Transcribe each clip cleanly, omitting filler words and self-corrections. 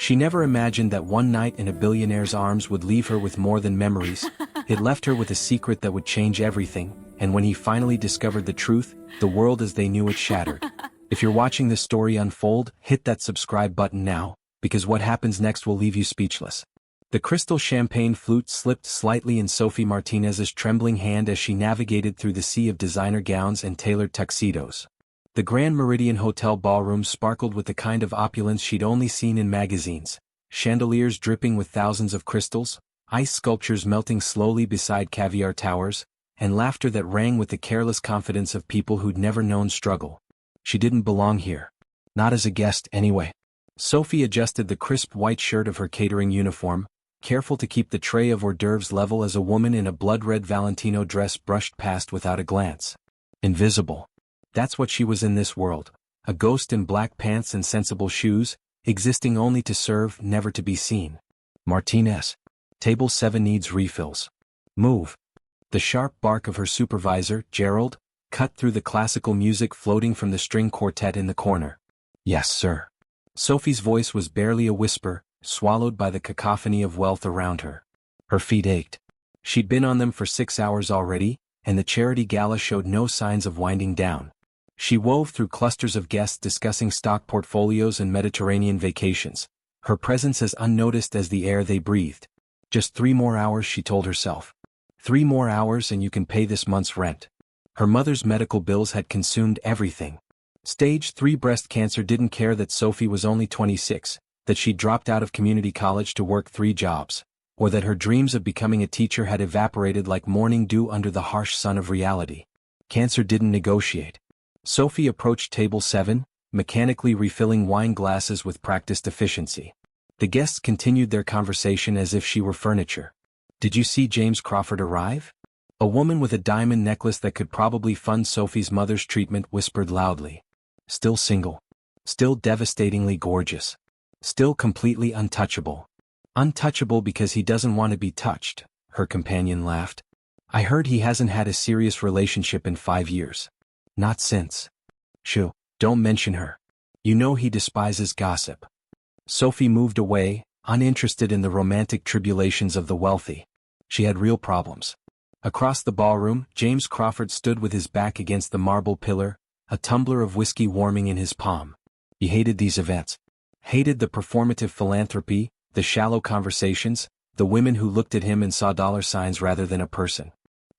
She never imagined that one night in a billionaire's arms would leave her with more than memories. It left her with a secret that would change everything, and when he finally discovered the truth, the world as they knew it shattered. If you're watching this story unfold, hit that subscribe button now, because what happens next will leave you speechless. The crystal champagne flute slipped slightly in Sophie Martinez's trembling hand as she navigated through the sea of designer gowns and tailored tuxedos. The Grand Meridian Hotel ballroom sparkled with the kind of opulence she'd only seen in magazines, chandeliers dripping with thousands of crystals, ice sculptures melting slowly beside caviar towers, and laughter that rang with the careless confidence of people who'd never known struggle. She didn't belong here. Not as a guest, anyway. Sophie adjusted the crisp white shirt of her catering uniform, careful to keep the tray of hors d'oeuvres level as a woman in a blood-red Valentino dress brushed past without a glance. Invisible. That's what she was in this world, a ghost in black pants and sensible shoes, existing only to serve, never to be seen. Martinez. Table 7 needs refills. Move. The sharp bark of her supervisor, Gerald, cut through the classical music floating from the string quartet in the corner. Yes, sir. Sophie's voice was barely a whisper, swallowed by the cacophony of wealth around her. Her feet ached. She'd been on them for 6 hours already, and the charity gala showed no signs of winding down. She wove through clusters of guests discussing stock portfolios and Mediterranean vacations, her presence as unnoticed as the air they breathed. Just 3 more hours, she told herself. 3 more hours and you can pay this month's rent. Her mother's medical bills had consumed everything. Stage 3 breast cancer didn't care that Sophie was only 26, that she'd dropped out of community college to work 3 jobs, or that her dreams of becoming a teacher had evaporated like morning dew under the harsh sun of reality. Cancer didn't negotiate. Sophie approached table 7, mechanically refilling wine glasses with practiced efficiency. The guests continued their conversation as if she were furniture. Did you see James Crawford arrive? A woman with a diamond necklace that could probably fund Sophie's mother's treatment whispered loudly. Still single. Still devastatingly gorgeous. Still completely untouchable. Untouchable because he doesn't want to be touched, her companion laughed. I heard he hasn't had a serious relationship in 5 years. Not since. Shoo, don't mention her. You know he despises gossip. Sophie moved away, uninterested in the romantic tribulations of the wealthy. She had real problems. Across the ballroom, James Crawford stood with his back against the marble pillar, a tumbler of whiskey warming in his palm. He hated these events. Hated the performative philanthropy, the shallow conversations, the women who looked at him and saw dollar signs rather than a person.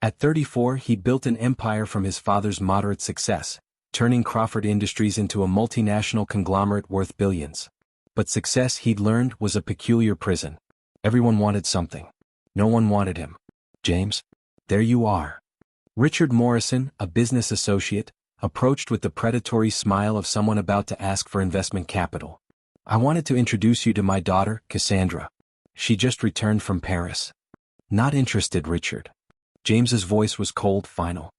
At 34, he built an empire from his father's moderate success, turning Crawford Industries into a multinational conglomerate worth billions. But success, he'd learned, was a peculiar prison. Everyone wanted something. No one wanted him. James? There you are. Richard Morrison, a business associate, approached with the predatory smile of someone about to ask for investment capital. I wanted to introduce you to my daughter, Cassandra. She just returned from Paris. Not interested, Richard. James's voice was cold, final.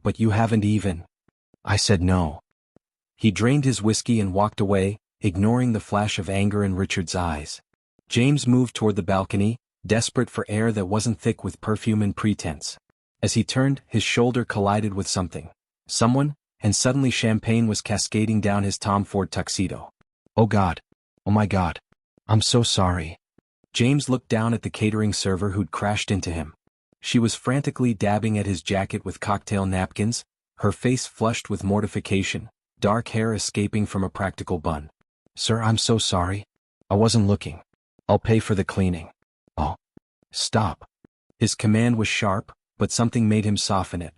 But you haven't even. I said no. He drained his whiskey and walked away, ignoring the flash of anger in Richard's eyes. James moved toward the balcony, desperate for air that wasn't thick with perfume and pretense. As he turned, his shoulder collided with something. Someone, and suddenly champagne was cascading down his Tom Ford tuxedo. Oh God. Oh my God. I'm so sorry. James looked down at the catering server who'd crashed into him. She was frantically dabbing at his jacket with cocktail napkins, her face flushed with mortification, dark hair escaping from a practical bun. Sir, I'm so sorry. I wasn't looking. I'll pay for the cleaning. Oh. Stop. His command was sharp, but something made him soften it.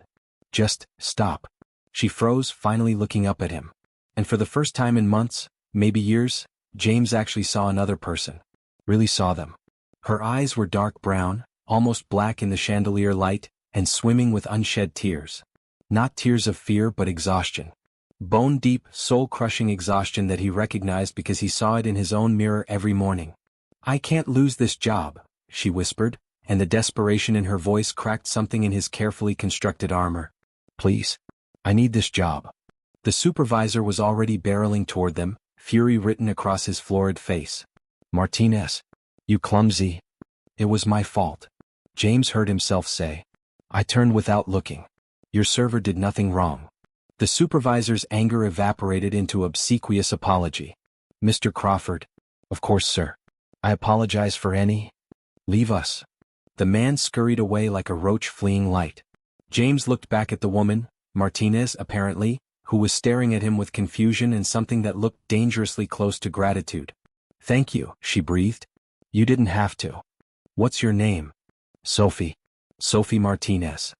Just stop. She froze, finally looking up at him. And for the first time in months, maybe years, James actually saw another person. Really saw them. Her eyes were dark brown, almost black in the chandelier light, and swimming with unshed tears. Not tears of fear but exhaustion. Bone-deep, soul-crushing exhaustion that he recognized because he saw it in his own mirror every morning. I can't lose this job, she whispered, and the desperation in her voice cracked something in his carefully constructed armor. Please. I need this job. The supervisor was already barreling toward them, fury written across his florid face. Martinez. You clumsy. It was my fault. James heard himself say. I turned without looking. Your server did nothing wrong. The supervisor's anger evaporated into obsequious apology. Mr. Crawford. Of course, sir. I apologize for any. Leave us. The man scurried away like a roach fleeing light. James looked back at the woman, Martinez apparently, who was staring at him with confusion and something that looked dangerously close to gratitude. Thank you, she breathed. You didn't have to. What's your name? Sophie. Sophie Martinez.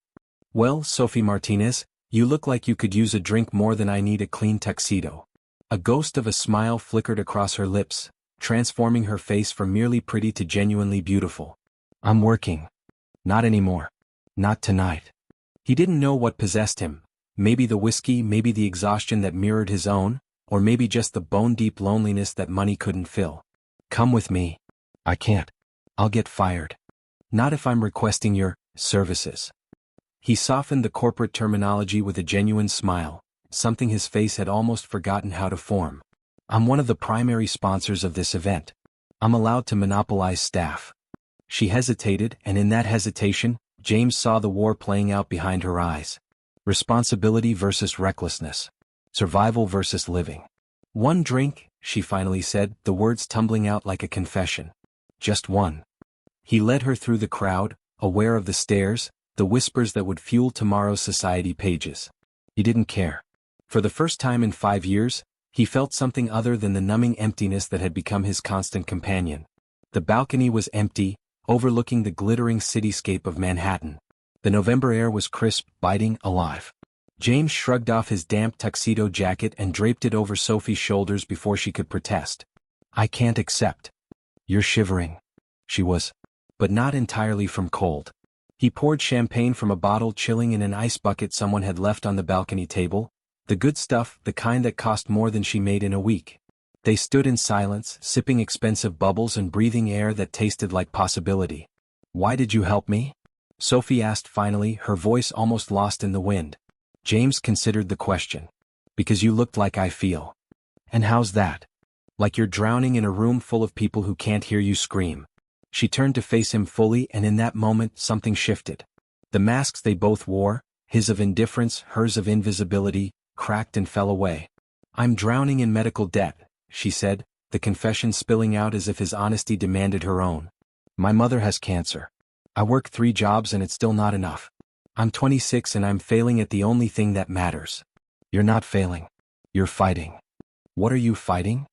Well, Sophie Martinez, you look like you could use a drink more than I need a clean tuxedo. A ghost of a smile flickered across her lips, transforming her face from merely pretty to genuinely beautiful. I'm working. Not anymore. Not tonight. He didn't know what possessed him. Maybe the whiskey, maybe the exhaustion that mirrored his own, or maybe just the bone-deep loneliness that money couldn't fill. Come with me. I can't. I'll get fired. Not if I'm requesting your services. He softened the corporate terminology with a genuine smile, something his face had almost forgotten how to form. I'm one of the primary sponsors of this event. I'm allowed to monopolize staff. She hesitated, and in that hesitation, James saw the war playing out behind her eyes. Responsibility versus recklessness. Survival versus living. One drink, she finally said, the words tumbling out like a confession. Just one. He led her through the crowd, aware of the stares, the whispers that would fuel tomorrow's society pages. He didn't care. For the first time in 5 years, he felt something other than the numbing emptiness that had become his constant companion. The balcony was empty, overlooking the glittering cityscape of Manhattan. The November air was crisp, biting, alive. James shrugged off his damp tuxedo jacket and draped it over Sophie's shoulders before she could protest. I can't accept. You're shivering. She was. But not entirely from cold. He poured champagne from a bottle chilling in an ice bucket someone had left on the balcony table, the good stuff, the kind that cost more than she made in a week. They stood in silence, sipping expensive bubbles and breathing air that tasted like possibility. Why did you help me? Sophie asked finally, her voice almost lost in the wind. James considered the question. Because you looked like I feel. And how's that? Like you're drowning in a room full of people who can't hear you scream. She turned to face him fully, and in that moment something shifted. The masks they both wore, his of indifference, hers of invisibility, cracked and fell away. I'm drowning in medical debt, she said, the confession spilling out as if his honesty demanded her own. My mother has cancer. I work 3 jobs and it's still not enough. I'm 26 and I'm failing at the only thing that matters. You're not failing. You're fighting. What are you fighting?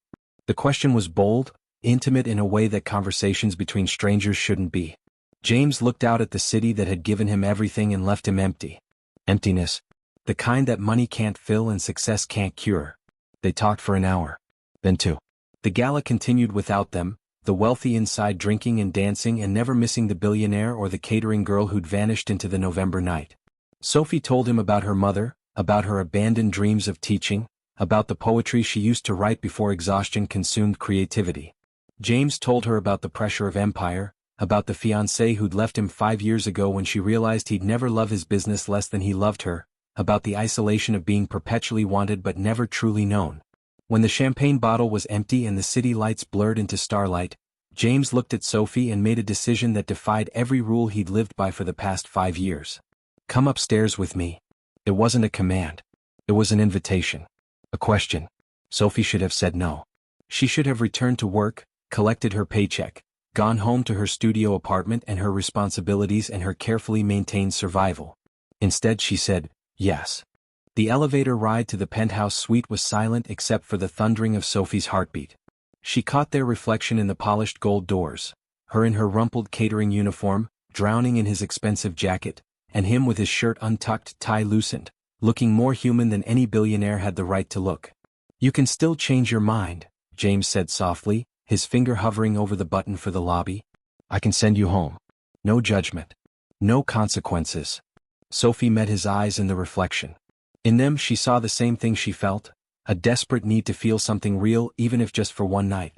The question was bold, intimate in a way that conversations between strangers shouldn't be. James looked out at the city that had given him everything and left him empty. Emptiness. The kind that money can't fill and success can't cure. They talked for an hour. Then 2. The gala continued without them, the wealthy inside drinking and dancing and never missing the billionaire or the catering girl who'd vanished into the November night. Sophie told him about her mother, about her abandoned dreams of teaching, about the poetry she used to write before exhaustion consumed creativity. James told her about the pressure of empire, about the fiancé who'd left him 5 years ago when she realized he'd never love his business less than he loved her, about the isolation of being perpetually wanted but never truly known. When the champagne bottle was empty and the city lights blurred into starlight, James looked at Sophie and made a decision that defied every rule he'd lived by for the past 5 years. Come upstairs with me. It wasn't a command. It was an invitation. A question. Sophie should have said no. She should have returned to work, collected her paycheck, gone home to her studio apartment and her responsibilities and her carefully maintained survival. Instead she said, yes. The elevator ride to the penthouse suite was silent except for the thundering of Sophie's heartbeat. She caught their reflection in the polished gold doors, her in her rumpled catering uniform, drowning in his expensive jacket, and him with his shirt untucked, tie loosened, looking more human than any billionaire had the right to look. You can still change your mind, James said softly, his finger hovering over the button for the lobby. I can send you home. No judgment. No consequences. Sophie met his eyes in the reflection. In them she saw the same thing she felt, a desperate need to feel something real even if just for one night.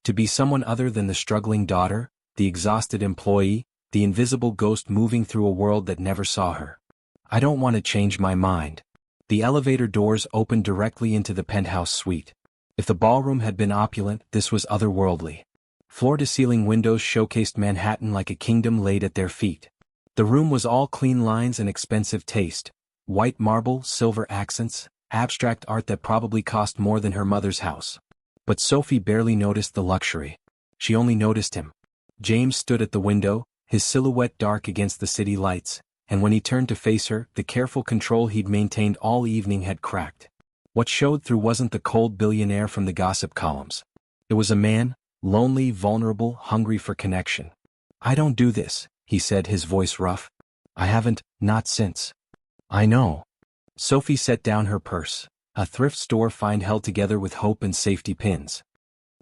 To be someone other than the struggling daughter, the exhausted employee, the invisible ghost moving through a world that never saw her. I don't want to change my mind. The elevator doors opened directly into the penthouse suite. If the ballroom had been opulent, this was otherworldly. Floor-to-ceiling windows showcased Manhattan like a kingdom laid at their feet. The room was all clean lines and expensive taste, white marble, silver accents, abstract art that probably cost more than her mother's house. But Sophie barely noticed the luxury. She only noticed him. James stood at the window, his silhouette dark against the city lights, and when he turned to face her, the careful control he'd maintained all evening had cracked. What showed through wasn't the cold billionaire from the gossip columns. It was a man, lonely, vulnerable, hungry for connection. "I don't do this," he said, his voice rough. "I haven't, not since." "I know." Sophie set down her purse, a thrift store find held together with hope and safety pins.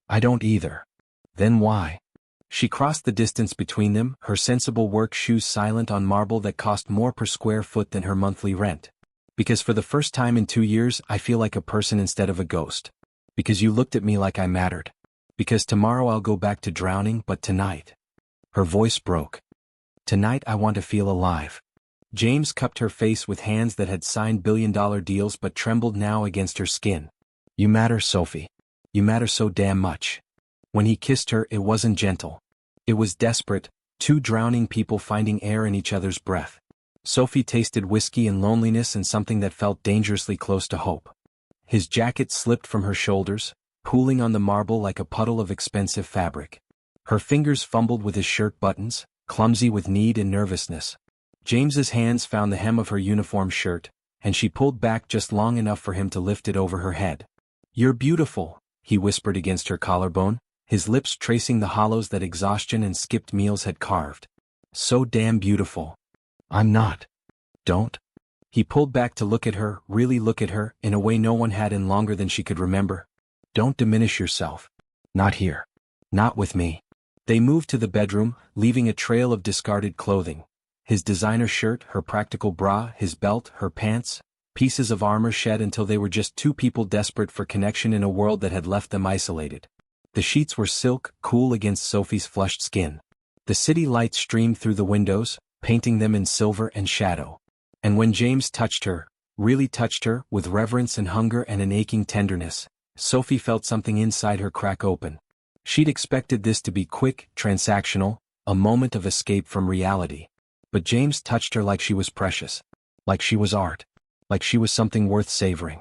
"I don't either." "Then why?" She crossed the distance between them, her sensible work shoes silent on marble that cost more per square foot than her monthly rent. "Because for the first time in 2 years I feel like a person instead of a ghost. Because you looked at me like I mattered. Because tomorrow I'll go back to drowning, but tonight." Her voice broke. "Tonight I want to feel alive." James cupped her face with hands that had signed billion-dollar deals but trembled now against her skin. "You matter, Sophie. You matter so damn much." When he kissed her, it wasn't gentle. It was desperate, two drowning people finding air in each other's breath. Sophie tasted whiskey and loneliness and something that felt dangerously close to hope. His jacket slipped from her shoulders, pooling on the marble like a puddle of expensive fabric. Her fingers fumbled with his shirt buttons, clumsy with need and nervousness. James's hands found the hem of her uniform shirt, and she pulled back just long enough for him to lift it over her head. "You're beautiful," he whispered against her collarbone, his lips tracing the hollows that exhaustion and skipped meals had carved. "So damn beautiful." "I'm not." "Don't." He pulled back to look at her, really look at her, in a way no one had in longer than she could remember. "Don't diminish yourself. Not here. Not with me." They moved to the bedroom, leaving a trail of discarded clothing. His designer shirt, her practical bra, his belt, her pants, pieces of armor shed until they were just two people desperate for connection in a world that had left them isolated. The sheets were silk, cool against Sophie's flushed skin. The city lights streamed through the windows, painting them in silver and shadow. And when James touched her, really touched her, with reverence and hunger and an aching tenderness, Sophie felt something inside her crack open. She'd expected this to be quick, transactional, a moment of escape from reality. But James touched her like she was precious. Like she was art. Like she was something worth savoring.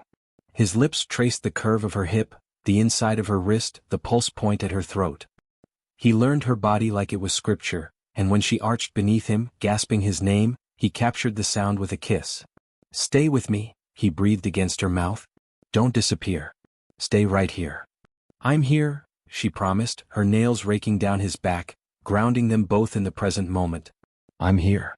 His lips traced the curve of her hip, the inside of her wrist, the pulse point at her throat. He learned her body like it was scripture, and when she arched beneath him, gasping his name, he captured the sound with a kiss. "Stay with me," he breathed against her mouth. "Don't disappear. Stay right here." "I'm here," she promised, her nails raking down his back, grounding them both in the present moment. "I'm here."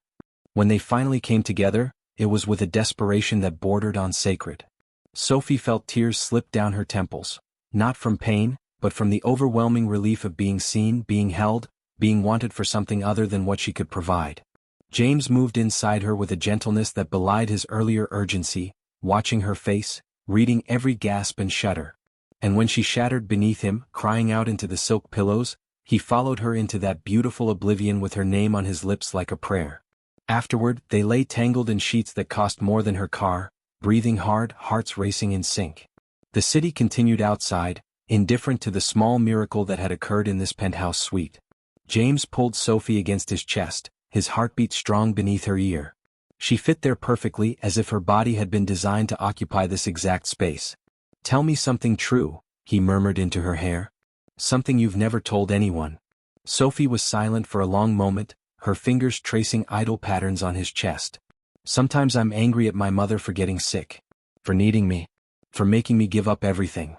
When they finally came together, it was with a desperation that bordered on sacred. Sophie felt tears slip down her temples, not from pain, but from the overwhelming relief of being seen, being held, being wanted for something other than what she could provide. James moved inside her with a gentleness that belied his earlier urgency, watching her face, reading every gasp and shudder. And when she shattered beneath him, crying out into the silk pillows, he followed her into that beautiful oblivion with her name on his lips like a prayer. Afterward, they lay tangled in sheets that cost more than her car, breathing hard, hearts racing in sync. The city continued outside, indifferent to the small miracle that had occurred in this penthouse suite. James pulled Sophie against his chest, his heartbeat strong beneath her ear. She fit there perfectly, as if her body had been designed to occupy this exact space. "Tell me something true," he murmured into her hair. "Something you've never told anyone." Sophie was silent for a long moment, her fingers tracing idle patterns on his chest. "Sometimes I'm angry at my mother for getting sick. For needing me. For making me give up everything."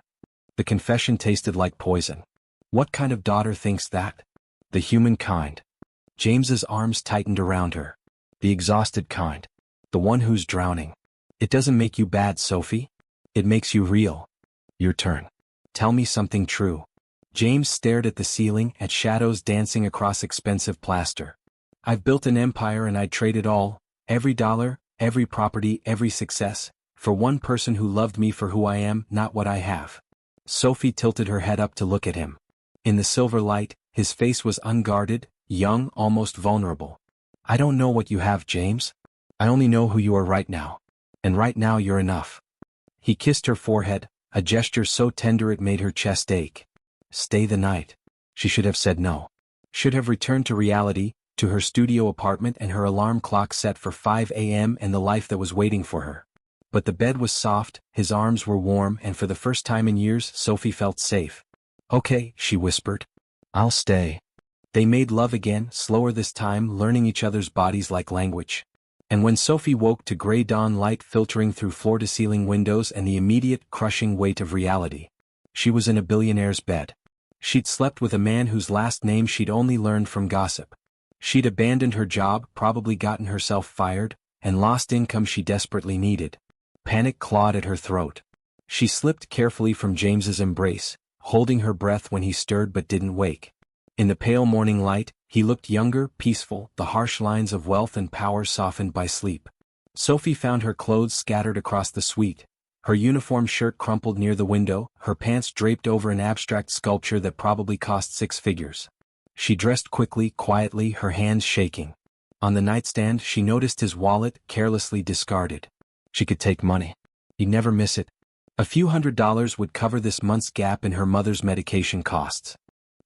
The confession tasted like poison. What kind of daughter thinks that? The human kind. James's arms tightened around her. The exhausted kind. The one who's drowning. "It doesn't make you bad, Sophie. It makes you real." "Your turn. Tell me something true." James stared at the ceiling, at shadows dancing across expensive plaster. "I've built an empire and I'd trade it all, every dollar, every property, every success, for one person who loved me for who I am, not what I have." Sophie tilted her head up to look at him. In the silver light, his face was unguarded, young, almost vulnerable. "I don't know what you have, James. I only know who you are right now. And right now you're enough." He kissed her forehead, a gesture so tender it made her chest ache. Stay the night. She should have said no. Should have returned to reality, to her studio apartment and her alarm clock set for 5 a.m. and the life that was waiting for her. But the bed was soft, his arms were warm, and for the first time in years Sophie felt safe. "Okay," she whispered. "I'll stay." They made love again, slower this time, learning each other's bodies like language. And when Sophie woke to gray dawn light filtering through floor-to-ceiling windows and the immediate, crushing weight of reality, she was in a billionaire's bed. She'd slept with a man whose last name she'd only learned from gossip. She'd abandoned her job, probably gotten herself fired, and lost income she desperately needed. Panic clawed at her throat. She slipped carefully from James's embrace, holding her breath when he stirred but didn't wake. In the pale morning light, he looked younger, peaceful, the harsh lines of wealth and power softened by sleep. Sophie found her clothes scattered across the suite, her uniform shirt crumpled near the window, her pants draped over an abstract sculpture that probably cost 6 figures. She dressed quickly, quietly, her hands shaking. On the nightstand she noticed his wallet, carelessly discarded. She could take money. He'd never miss it. A few $100s would cover this month's gap in her mother's medication costs.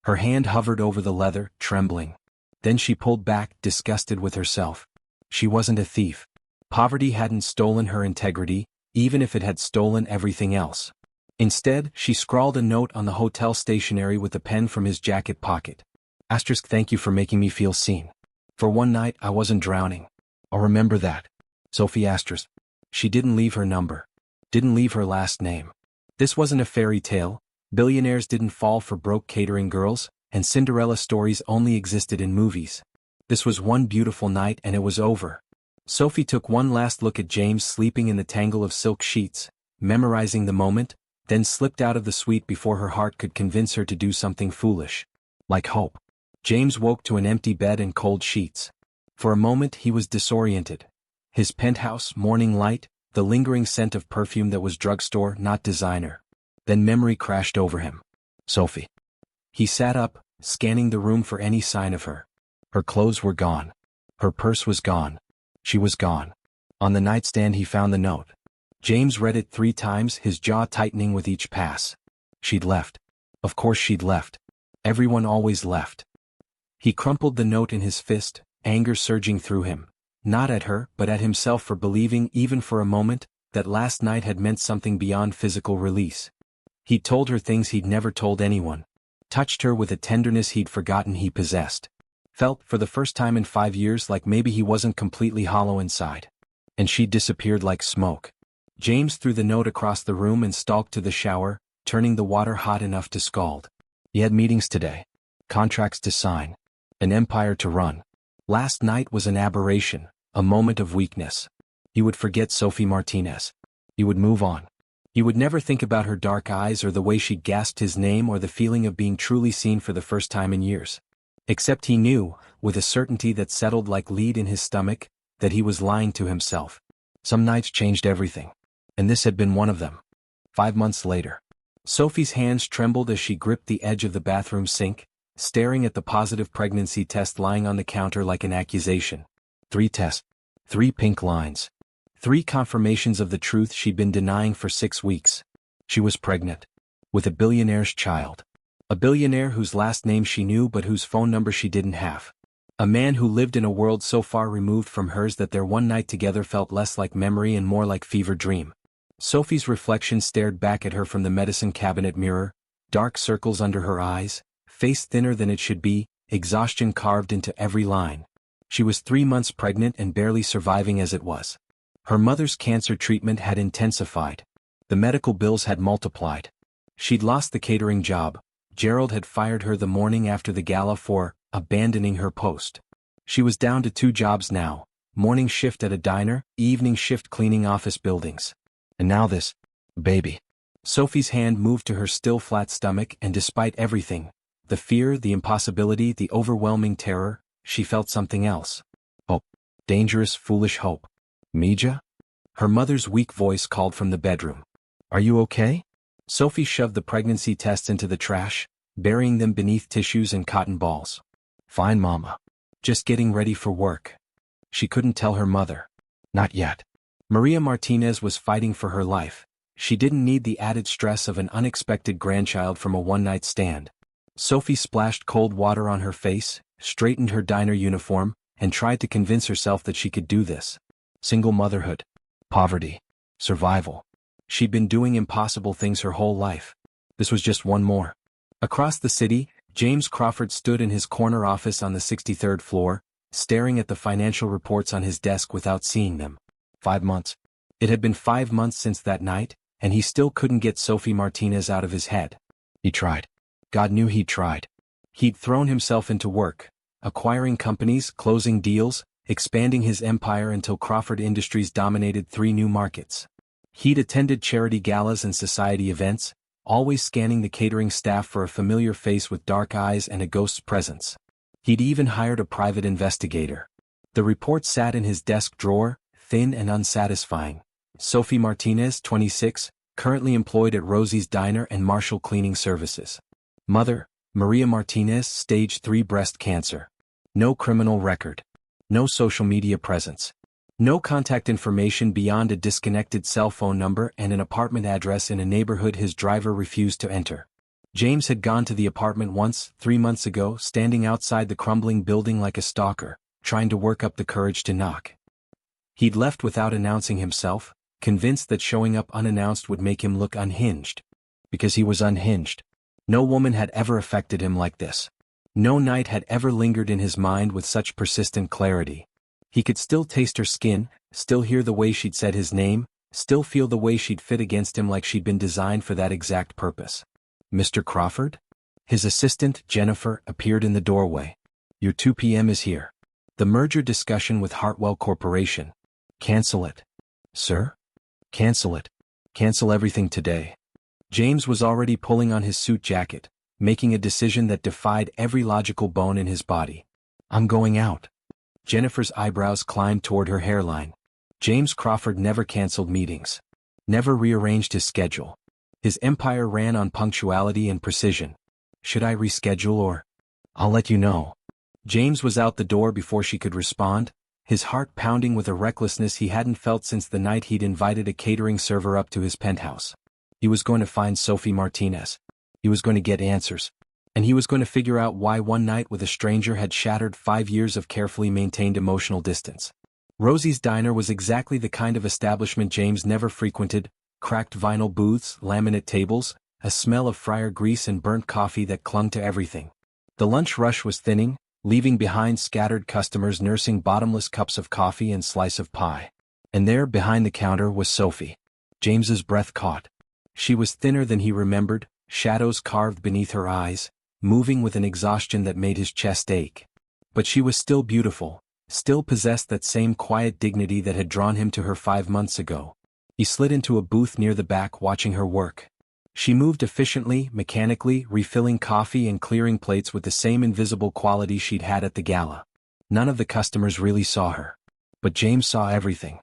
Her hand hovered over the leather, trembling. Then she pulled back, disgusted with herself. She wasn't a thief. Poverty hadn't stolen her integrity, even if it had stolen everything else. Instead, she scrawled a note on the hotel stationery with a pen from his jacket pocket. Asterisk, "Thank you for making me feel seen. For one night I wasn't drowning. I'll remember that. Sophie asterisk." She didn't leave her number. Didn't leave her last name. This wasn't a fairy tale. Billionaires didn't fall for broke catering girls, and Cinderella stories only existed in movies. This was one beautiful night and it was over. Sophie took one last look at James sleeping in the tangle of silk sheets, memorizing the moment, then slipped out of the suite before her heart could convince her to do something foolish. Like hope. James woke to an empty bed and cold sheets. For a moment he was disoriented. His penthouse, morning light, the lingering scent of perfume that was drugstore, not designer. Then memory crashed over him. Sophie. He sat up, scanning the room for any sign of her. Her clothes were gone. Her purse was gone. She was gone. On the nightstand he found the note. James read it 3 times, his jaw tightening with each pass. She'd left. Of course she'd left. Everyone always left. He crumpled the note in his fist, anger surging through him. Not at her, but at himself for believing, even for a moment, that last night had meant something beyond physical release. He'd told her things he'd never told anyone. Touched her with a tenderness he'd forgotten he possessed. Felt, for the first time in 5 years, like maybe he wasn't completely hollow inside. And she disappeared like smoke. James threw the note across the room and stalked to the shower, turning the water hot enough to scald. He had meetings today. Contracts to sign. An empire to run. Last night was an aberration, a moment of weakness. He would forget Sophie Martinez. He would move on. He would never think about her dark eyes or the way she gasped his name or the feeling of being truly seen for the first time in years. Except he knew, with a certainty that settled like lead in his stomach, that he was lying to himself. Some nights changed everything. And this had been one of them. 5 months later. Sophie's hands trembled as she gripped the edge of the bathroom sink, staring at the positive pregnancy test lying on the counter like an accusation. 3 tests. 3 pink lines. 3 confirmations of the truth she'd been denying for 6 weeks. She was pregnant. With a billionaire's child. A billionaire whose last name she knew but whose phone number she didn't have. A man who lived in a world so far removed from hers that their one night together felt less like memory and more like fever dream. Sophie's reflection stared back at her from the medicine cabinet mirror, dark circles under her eyes, face thinner than it should be, exhaustion carved into every line. She was 3 months pregnant and barely surviving as it was. Her mother's cancer treatment had intensified. The medical bills had multiplied. She'd lost the catering job. Gerald had fired her the morning after the gala for abandoning her post. She was down to 2 jobs now, morning shift at a diner, evening shift cleaning office buildings. And now this baby. Sophie's hand moved to her still flat stomach, and despite everything, the fear, the impossibility, the overwhelming terror, she felt something else. Hope. Dangerous, foolish hope. Mija? Her mother's weak voice called from the bedroom. Are you okay? Sophie shoved the pregnancy tests into the trash, burying them beneath tissues and cotton balls. Fine, Mama. Just getting ready for work. She couldn't tell her mother. Not yet. Maria Martinez was fighting for her life. She didn't need the added stress of an unexpected grandchild from a one-night stand. Sophie splashed cold water on her face, straightened her diner uniform, and tried to convince herself that she could do this. Single motherhood. Poverty. Survival. She'd been doing impossible things her whole life. This was just one more. Across the city, James Crawford stood in his corner office on the 63rd floor, staring at the financial reports on his desk without seeing them. 5 months. It had been 5 months since that night, and he still couldn't get Sophie Martinez out of his head. He tried. God knew he'd tried. He'd thrown himself into work, acquiring companies, closing deals, expanding his empire until Crawford Industries dominated 3 new markets. He'd attended charity galas and society events, always scanning the catering staff for a familiar face with dark eyes and a ghost's presence. He'd even hired a private investigator. The report sat in his desk drawer, thin and unsatisfying. Sophie Martinez, 26, currently employed at Rosie's Diner and Marshall Cleaning Services. Mother, Maria Martinez, stage 3 breast cancer. No criminal record. No social media presence. No contact information beyond a disconnected cell phone number and an apartment address in a neighborhood his driver refused to enter. James had gone to the apartment once, 3 months ago, standing outside the crumbling building like a stalker, trying to work up the courage to knock. He'd left without announcing himself, convinced that showing up unannounced would make him look unhinged. Because he was unhinged. No woman had ever affected him like this. No night had ever lingered in his mind with such persistent clarity. He could still taste her skin, still hear the way she'd said his name, still feel the way she'd fit against him like she'd been designed for that exact purpose. Mr. Crawford? His assistant, Jennifer, appeared in the doorway. Your 2 p.m. is here. The merger discussion with Hartwell Corporation. Cancel it. Sir? Cancel it. Cancel everything today. James was already pulling on his suit jacket, making a decision that defied every logical bone in his body. I'm going out. Jennifer's eyebrows climbed toward her hairline. James Crawford never canceled meetings. Never rearranged his schedule. His empire ran on punctuality and precision. Should I reschedule or? I'll let you know. James was out the door before she could respond, his heart pounding with a recklessness he hadn't felt since the night he'd invited a catering server up to his penthouse. He was going to find Sophie Martinez. He was going to get answers. And he was going to figure out why one night with a stranger had shattered 5 years of carefully maintained emotional distance. Rosie's Diner was exactly the kind of establishment James never frequented: cracked vinyl booths, laminate tables, a smell of fryer grease and burnt coffee that clung to everything. The lunch rush was thinning, leaving behind scattered customers nursing bottomless cups of coffee and slice of pie. And there, behind the counter, was Sophie. James's breath caught. She was thinner than he remembered, shadows carved beneath her eyes, moving with an exhaustion that made his chest ache. But she was still beautiful, still possessed that same quiet dignity that had drawn him to her 5 months ago. He slid into a booth near the back, watching her work. She moved efficiently, mechanically, refilling coffee and clearing plates with the same invisible quality she'd had at the gala. None of the customers really saw her. But James saw everything.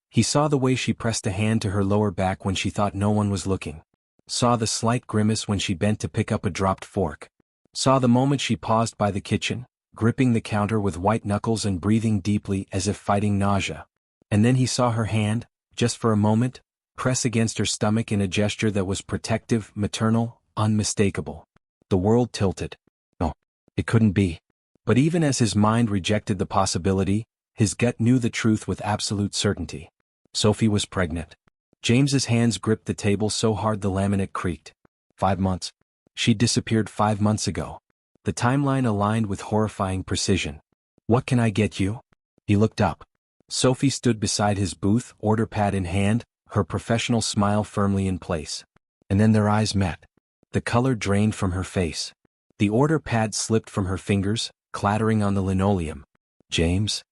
He saw the way she pressed a hand to her lower back when she thought no one was looking. Saw the slight grimace when she bent to pick up a dropped fork. Saw the moment she paused by the kitchen, gripping the counter with white knuckles and breathing deeply as if fighting nausea. And then he saw her hand, just for a moment, press against her stomach in a gesture that was protective, maternal, unmistakable. The world tilted. No, it couldn't be. But even as his mind rejected the possibility, his gut knew the truth with absolute certainty. Sophie was pregnant. James's hands gripped the table so hard the laminate creaked. 5 months. She'd disappeared 5 months ago. The timeline aligned with horrifying precision. What can I get you? He looked up. Sophie stood beside his booth, order pad in hand, her professional smile firmly in place. And then their eyes met. The color drained from her face. The order pad slipped from her fingers, clattering on the linoleum. James?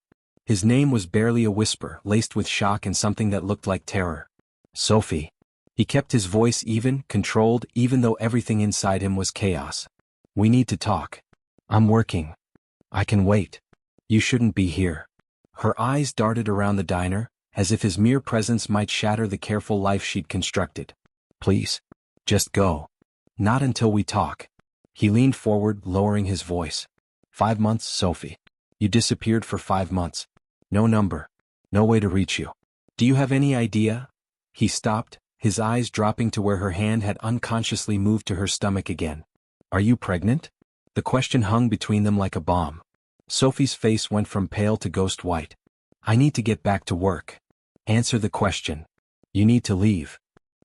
His name was barely a whisper, laced with shock and something that looked like terror. Sophie. He kept his voice even, controlled, even though everything inside him was chaos. We need to talk. I'm working. I can wait. You shouldn't be here. Her eyes darted around the diner, as if his mere presence might shatter the careful life she'd constructed. Please. Just go. Not until we talk. He leaned forward, lowering his voice. 5 months, Sophie. You disappeared for 5 months. No number. No way to reach you. Do you have any idea? He stopped, his eyes dropping to where her hand had unconsciously moved to her stomach again. Are you pregnant? The question hung between them like a bomb. Sophie's face went from pale to ghost white. I need to get back to work. Answer the question. You need to leave.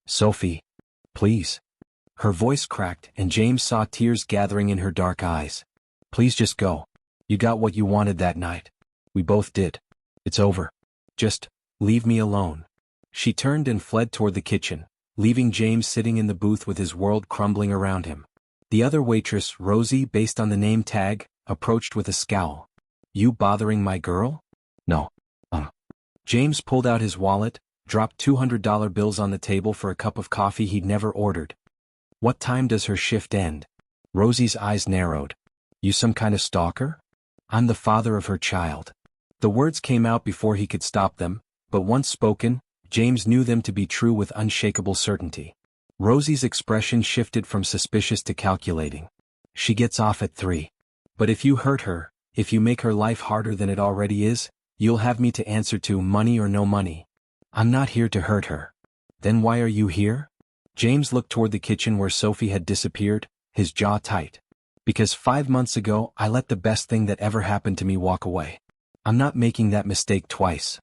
Sophie. Please. Her voice cracked and James saw tears gathering in her dark eyes. Please just go. You got what you wanted that night. We both did. It's over. Just leave me alone. She turned and fled toward the kitchen, leaving James sitting in the booth with his world crumbling around him. The other waitress, Rosie, based on the name tag, approached with a scowl. You bothering my girl? No. James pulled out his wallet, dropped $200 bills on the table for a cup of coffee he'd never ordered. What time does her shift end? Rosie's eyes narrowed. You some kind of stalker? I'm the father of her child. The words came out before he could stop them, but once spoken, James knew them to be true with unshakable certainty. Rosie's expression shifted from suspicious to calculating. She gets off at 3. But if you hurt her, if you make her life harder than it already is, you'll have me to answer to, money or no money. I'm not here to hurt her. Then why are you here? James looked toward the kitchen where Sophie had disappeared, his jaw tight. Because 5 months ago I let the best thing that ever happened to me walk away. I'm not making that mistake twice.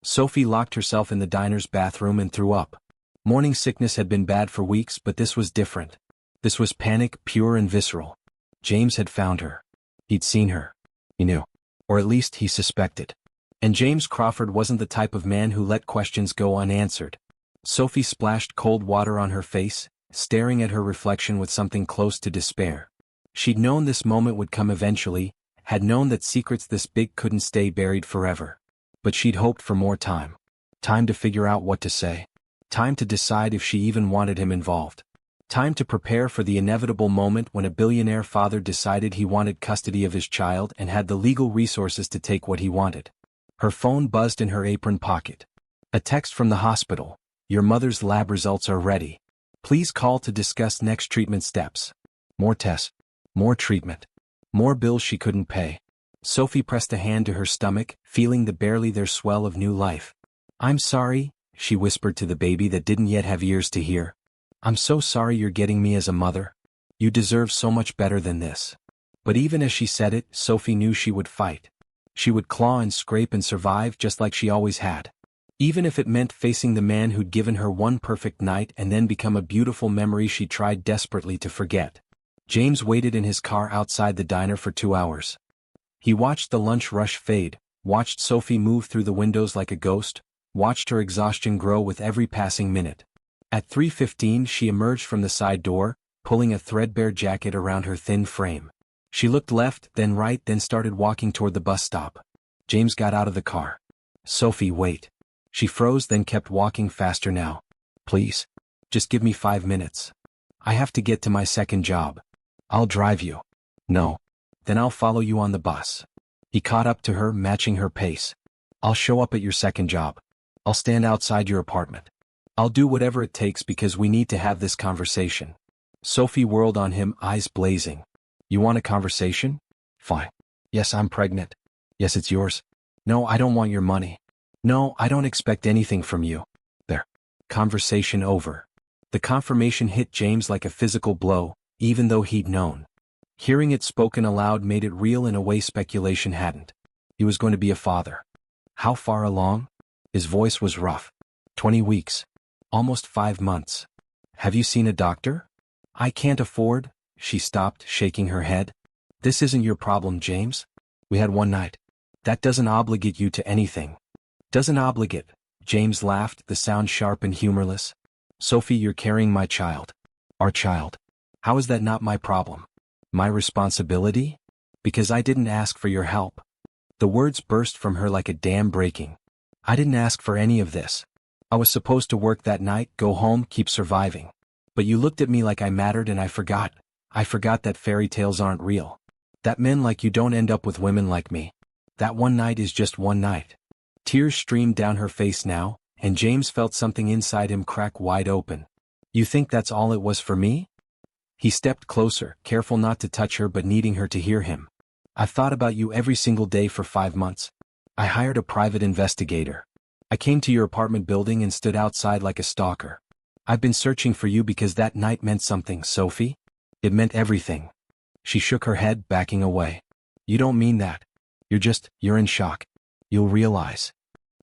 Sophie locked herself in the diner's bathroom and threw up. Morning sickness had been bad for weeks, but this was different. This was panic, pure and visceral. James had found her. He'd seen her. He knew. Or at least he suspected. And James Crawford wasn't the type of man who let questions go unanswered. Sophie splashed cold water on her face, staring at her reflection with something close to despair. She'd known this moment would come eventually, had known that secrets this big couldn't stay buried forever. But she'd hoped for more time. Time to figure out what to say. Time to decide if she even wanted him involved. Time to prepare for the inevitable moment when a billionaire father decided he wanted custody of his child and had the legal resources to take what he wanted. Her phone buzzed in her apron pocket. A text from the hospital. Your mother's lab results are ready. Please call to discuss next treatment steps. More tests. More treatment. More bills she couldn't pay. Sophie pressed a hand to her stomach, feeling the barely there swell of new life. I'm sorry, she whispered to the baby that didn't yet have ears to hear. I'm so sorry you're getting me as a mother. You deserve so much better than this. But even as she said it, Sophie knew she would fight. She would claw and scrape and survive just like she always had. Even if it meant facing the man who'd given her one perfect night and then become a beautiful memory she tried desperately to forget. James waited in his car outside the diner for 2 hours. He watched the lunch rush fade, watched Sophie move through the windows like a ghost, watched her exhaustion grow with every passing minute. At 3:15 she emerged from the side door, pulling a threadbare jacket around her thin frame. She looked left, then right, then started walking toward the bus stop. James got out of the car. Sophie, wait. She froze, then kept walking faster now. Please. Just give me 5 minutes. I have to get to my second job. I'll drive you. No. Then I'll follow you on the bus. He caught up to her, matching her pace. I'll show up at your second job. I'll stand outside your apartment. I'll do whatever it takes because we need to have this conversation. Sophie whirled on him, eyes blazing. You want a conversation? Fine. Yes, I'm pregnant. Yes, it's yours. No, I don't want your money. No, I don't expect anything from you. There. Conversation over. The confirmation hit James like a physical blow, even though he'd known. Hearing it spoken aloud made it real in a way speculation hadn't. He was going to be a father. How far along? His voice was rough. 20 weeks. Almost 5 months. Have you seen a doctor? I can't afford. She stopped, shaking her head. This isn't your problem, James. We had one night. That doesn't obligate you to anything. Doesn't obligate. James laughed, the sound sharp and humorless. Sophie, you're carrying my child. Our child. How is that not my problem? My responsibility? Because I didn't ask for your help. The words burst from her like a dam breaking. I didn't ask for any of this. I was supposed to work that night, go home, keep surviving. But you looked at me like I mattered and I forgot. I forgot that fairy tales aren't real. That men like you don't end up with women like me. That one night is just one night. Tears streamed down her face now, and James felt something inside him crack wide open. You think that's all it was for me? He stepped closer, careful not to touch her but needing her to hear him. I've thought about you every single day for 5 months. I hired a private investigator. I came to your apartment building and stood outside like a stalker. I've been searching for you because that night meant something, Sophie. It meant everything. She shook her head, backing away. You don't mean that. You're in shock. You'll realize.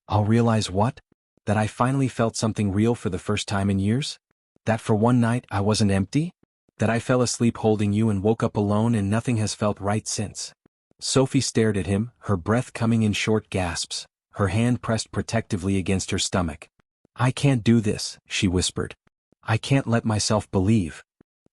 I'll realize what? That I finally felt something real for the first time in years? That for one night I wasn't empty? That I fell asleep holding you and woke up alone and nothing has felt right since." Sophie stared at him, her breath coming in short gasps, her hand pressed protectively against her stomach. "I can't do this," she whispered. "I can't let myself believe."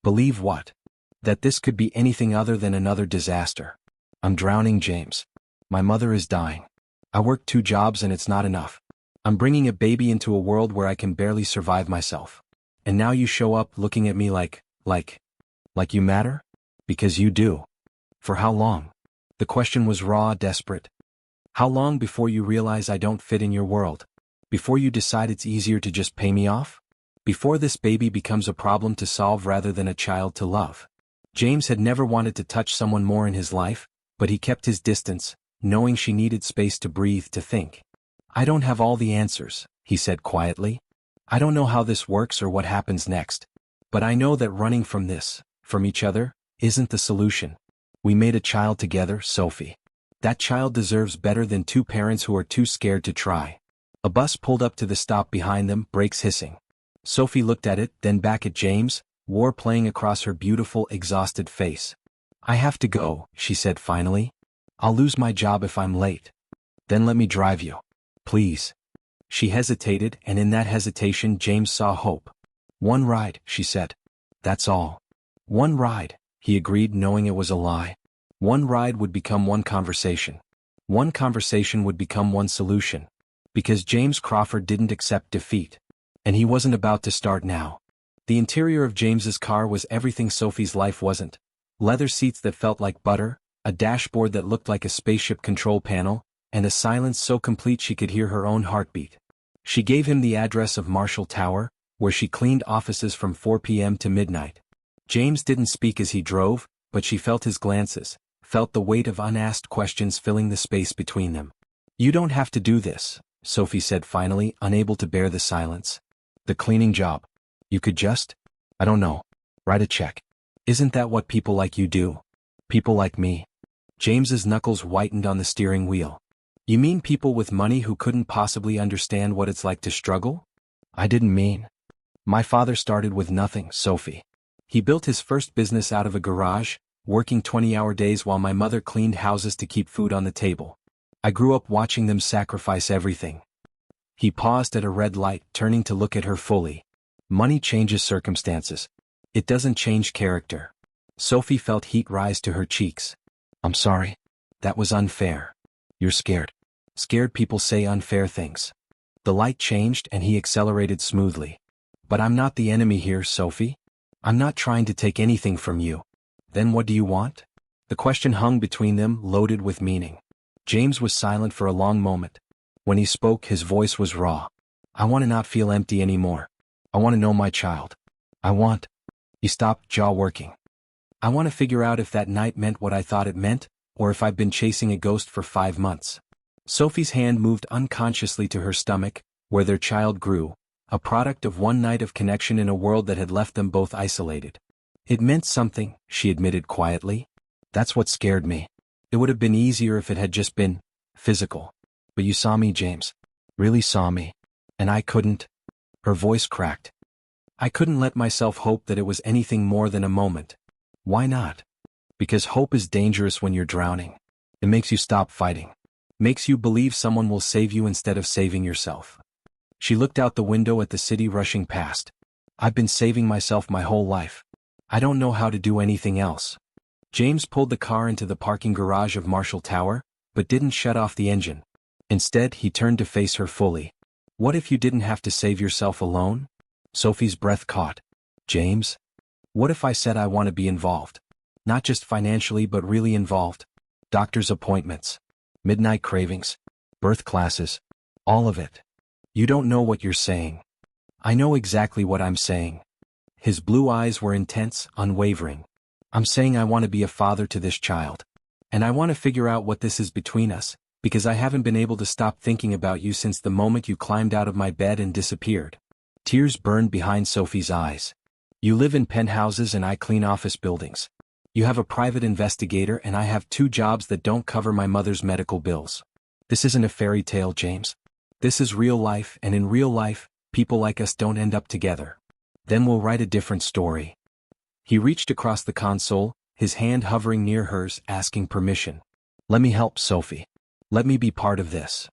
"Believe what?" "That this could be anything other than another disaster. I'm drowning, James. My mother is dying. I work 2 jobs and it's not enough. I'm bringing a baby into a world where I can barely survive myself. And now you show up looking at me like you matter? Because you do. For how long?" The question was raw, desperate. "How long before you realize I don't fit in your world? Before you decide it's easier to just pay me off? Before this baby becomes a problem to solve rather than a child to love?" James had never wanted to touch someone more in his life, but he kept his distance, knowing she needed space to breathe, to think. "I don't have all the answers," he said quietly. "I don't know how this works or what happens next. But I know that running from this, from each other, isn't the solution. We made a child together, Sophie. That child deserves better than 2 parents who are too scared to try." A bus pulled up to the stop behind them, brakes hissing. Sophie looked at it, then back at James, war playing across her beautiful, exhausted face. "I have to go," she said finally. "I'll lose my job if I'm late." "Then let me drive you. Please." She hesitated, and in that hesitation James saw hope. "One ride," she said. "That's all." "One ride," he agreed, knowing it was a lie. One ride would become one conversation. One conversation would become one solution. Because James Crawford didn't accept defeat. And he wasn't about to start now. The interior of James's car was everything Sophie's life wasn't. Leather seats that felt like butter, a dashboard that looked like a spaceship control panel, and a silence so complete she could hear her own heartbeat. She gave him the address of Marshall Tower, where she cleaned offices from 4 p.m. to midnight. James didn't speak as he drove, but she felt his glances, felt the weight of unasked questions filling the space between them. "You don't have to do this," Sophie said finally, unable to bear the silence. "The cleaning job. You could just, I don't know, write a check. Isn't that what people like you do? People like me?" James's knuckles whitened on the steering wheel. "You mean people with money who couldn't possibly understand what it's like to struggle?" "I didn't mean. My father started with nothing, Sophie. He built his first business out of a garage, working 20-hour days while my mother cleaned houses to keep food on the table. I grew up watching them sacrifice everything." He paused at a red light, turning to look at her fully. "Money changes circumstances. It doesn't change character." Sophie felt heat rise to her cheeks. "I'm sorry. That was unfair. You're scared. Scared people say unfair things." The light changed and he accelerated smoothly. "But I'm not the enemy here, Sophie. I'm not trying to take anything from you. Then what do you want?" The question hung between them, loaded with meaning. James was silent for a long moment. When he spoke, his voice was raw. "I want to not feel empty anymore. I want to know my child. I want—" He stopped, jaw working. "I want to figure out if that night meant what I thought it meant, or if I've been chasing a ghost for 5 months." Sophie's hand moved unconsciously to her stomach, where their child grew, a product of one night of connection in a world that had left them both isolated. "It meant something," she admitted quietly. "That's what scared me. It would have been easier if it had just been physical. But you saw me, James. Really saw me. And I couldn't." Her voice cracked. "I couldn't let myself hope that it was anything more than a moment." "Why not?" "Because hope is dangerous when you're drowning. It makes you stop fighting. Makes you believe someone will save you instead of saving yourself." She looked out the window at the city rushing past. "I've been saving myself my whole life. I don't know how to do anything else." James pulled the car into the parking garage of Marshall Tower, but didn't shut off the engine. Instead, he turned to face her fully. "What if you didn't have to save yourself alone?" Sophie's breath caught. "James? What if I said I want to be involved? Not just financially but really involved. Doctor's appointments. Midnight cravings. Birth classes. All of it." "You don't know what you're saying." "I know exactly what I'm saying." His blue eyes were intense, unwavering. "I'm saying I want to be a father to this child. And I want to figure out what this is between us, because I haven't been able to stop thinking about you since the moment you climbed out of my bed and disappeared." Tears burned behind Sophie's eyes. "You live in penthouses and I clean office buildings. You have a private investigator and I have 2 jobs that don't cover my mother's medical bills. This isn't a fairy tale, James. This is real life, and in real life, people like us don't end up together. Then we'll write a different story." He reached across the console, his hand hovering near hers, asking permission. "Let me help, Sophie. Let me be part of this."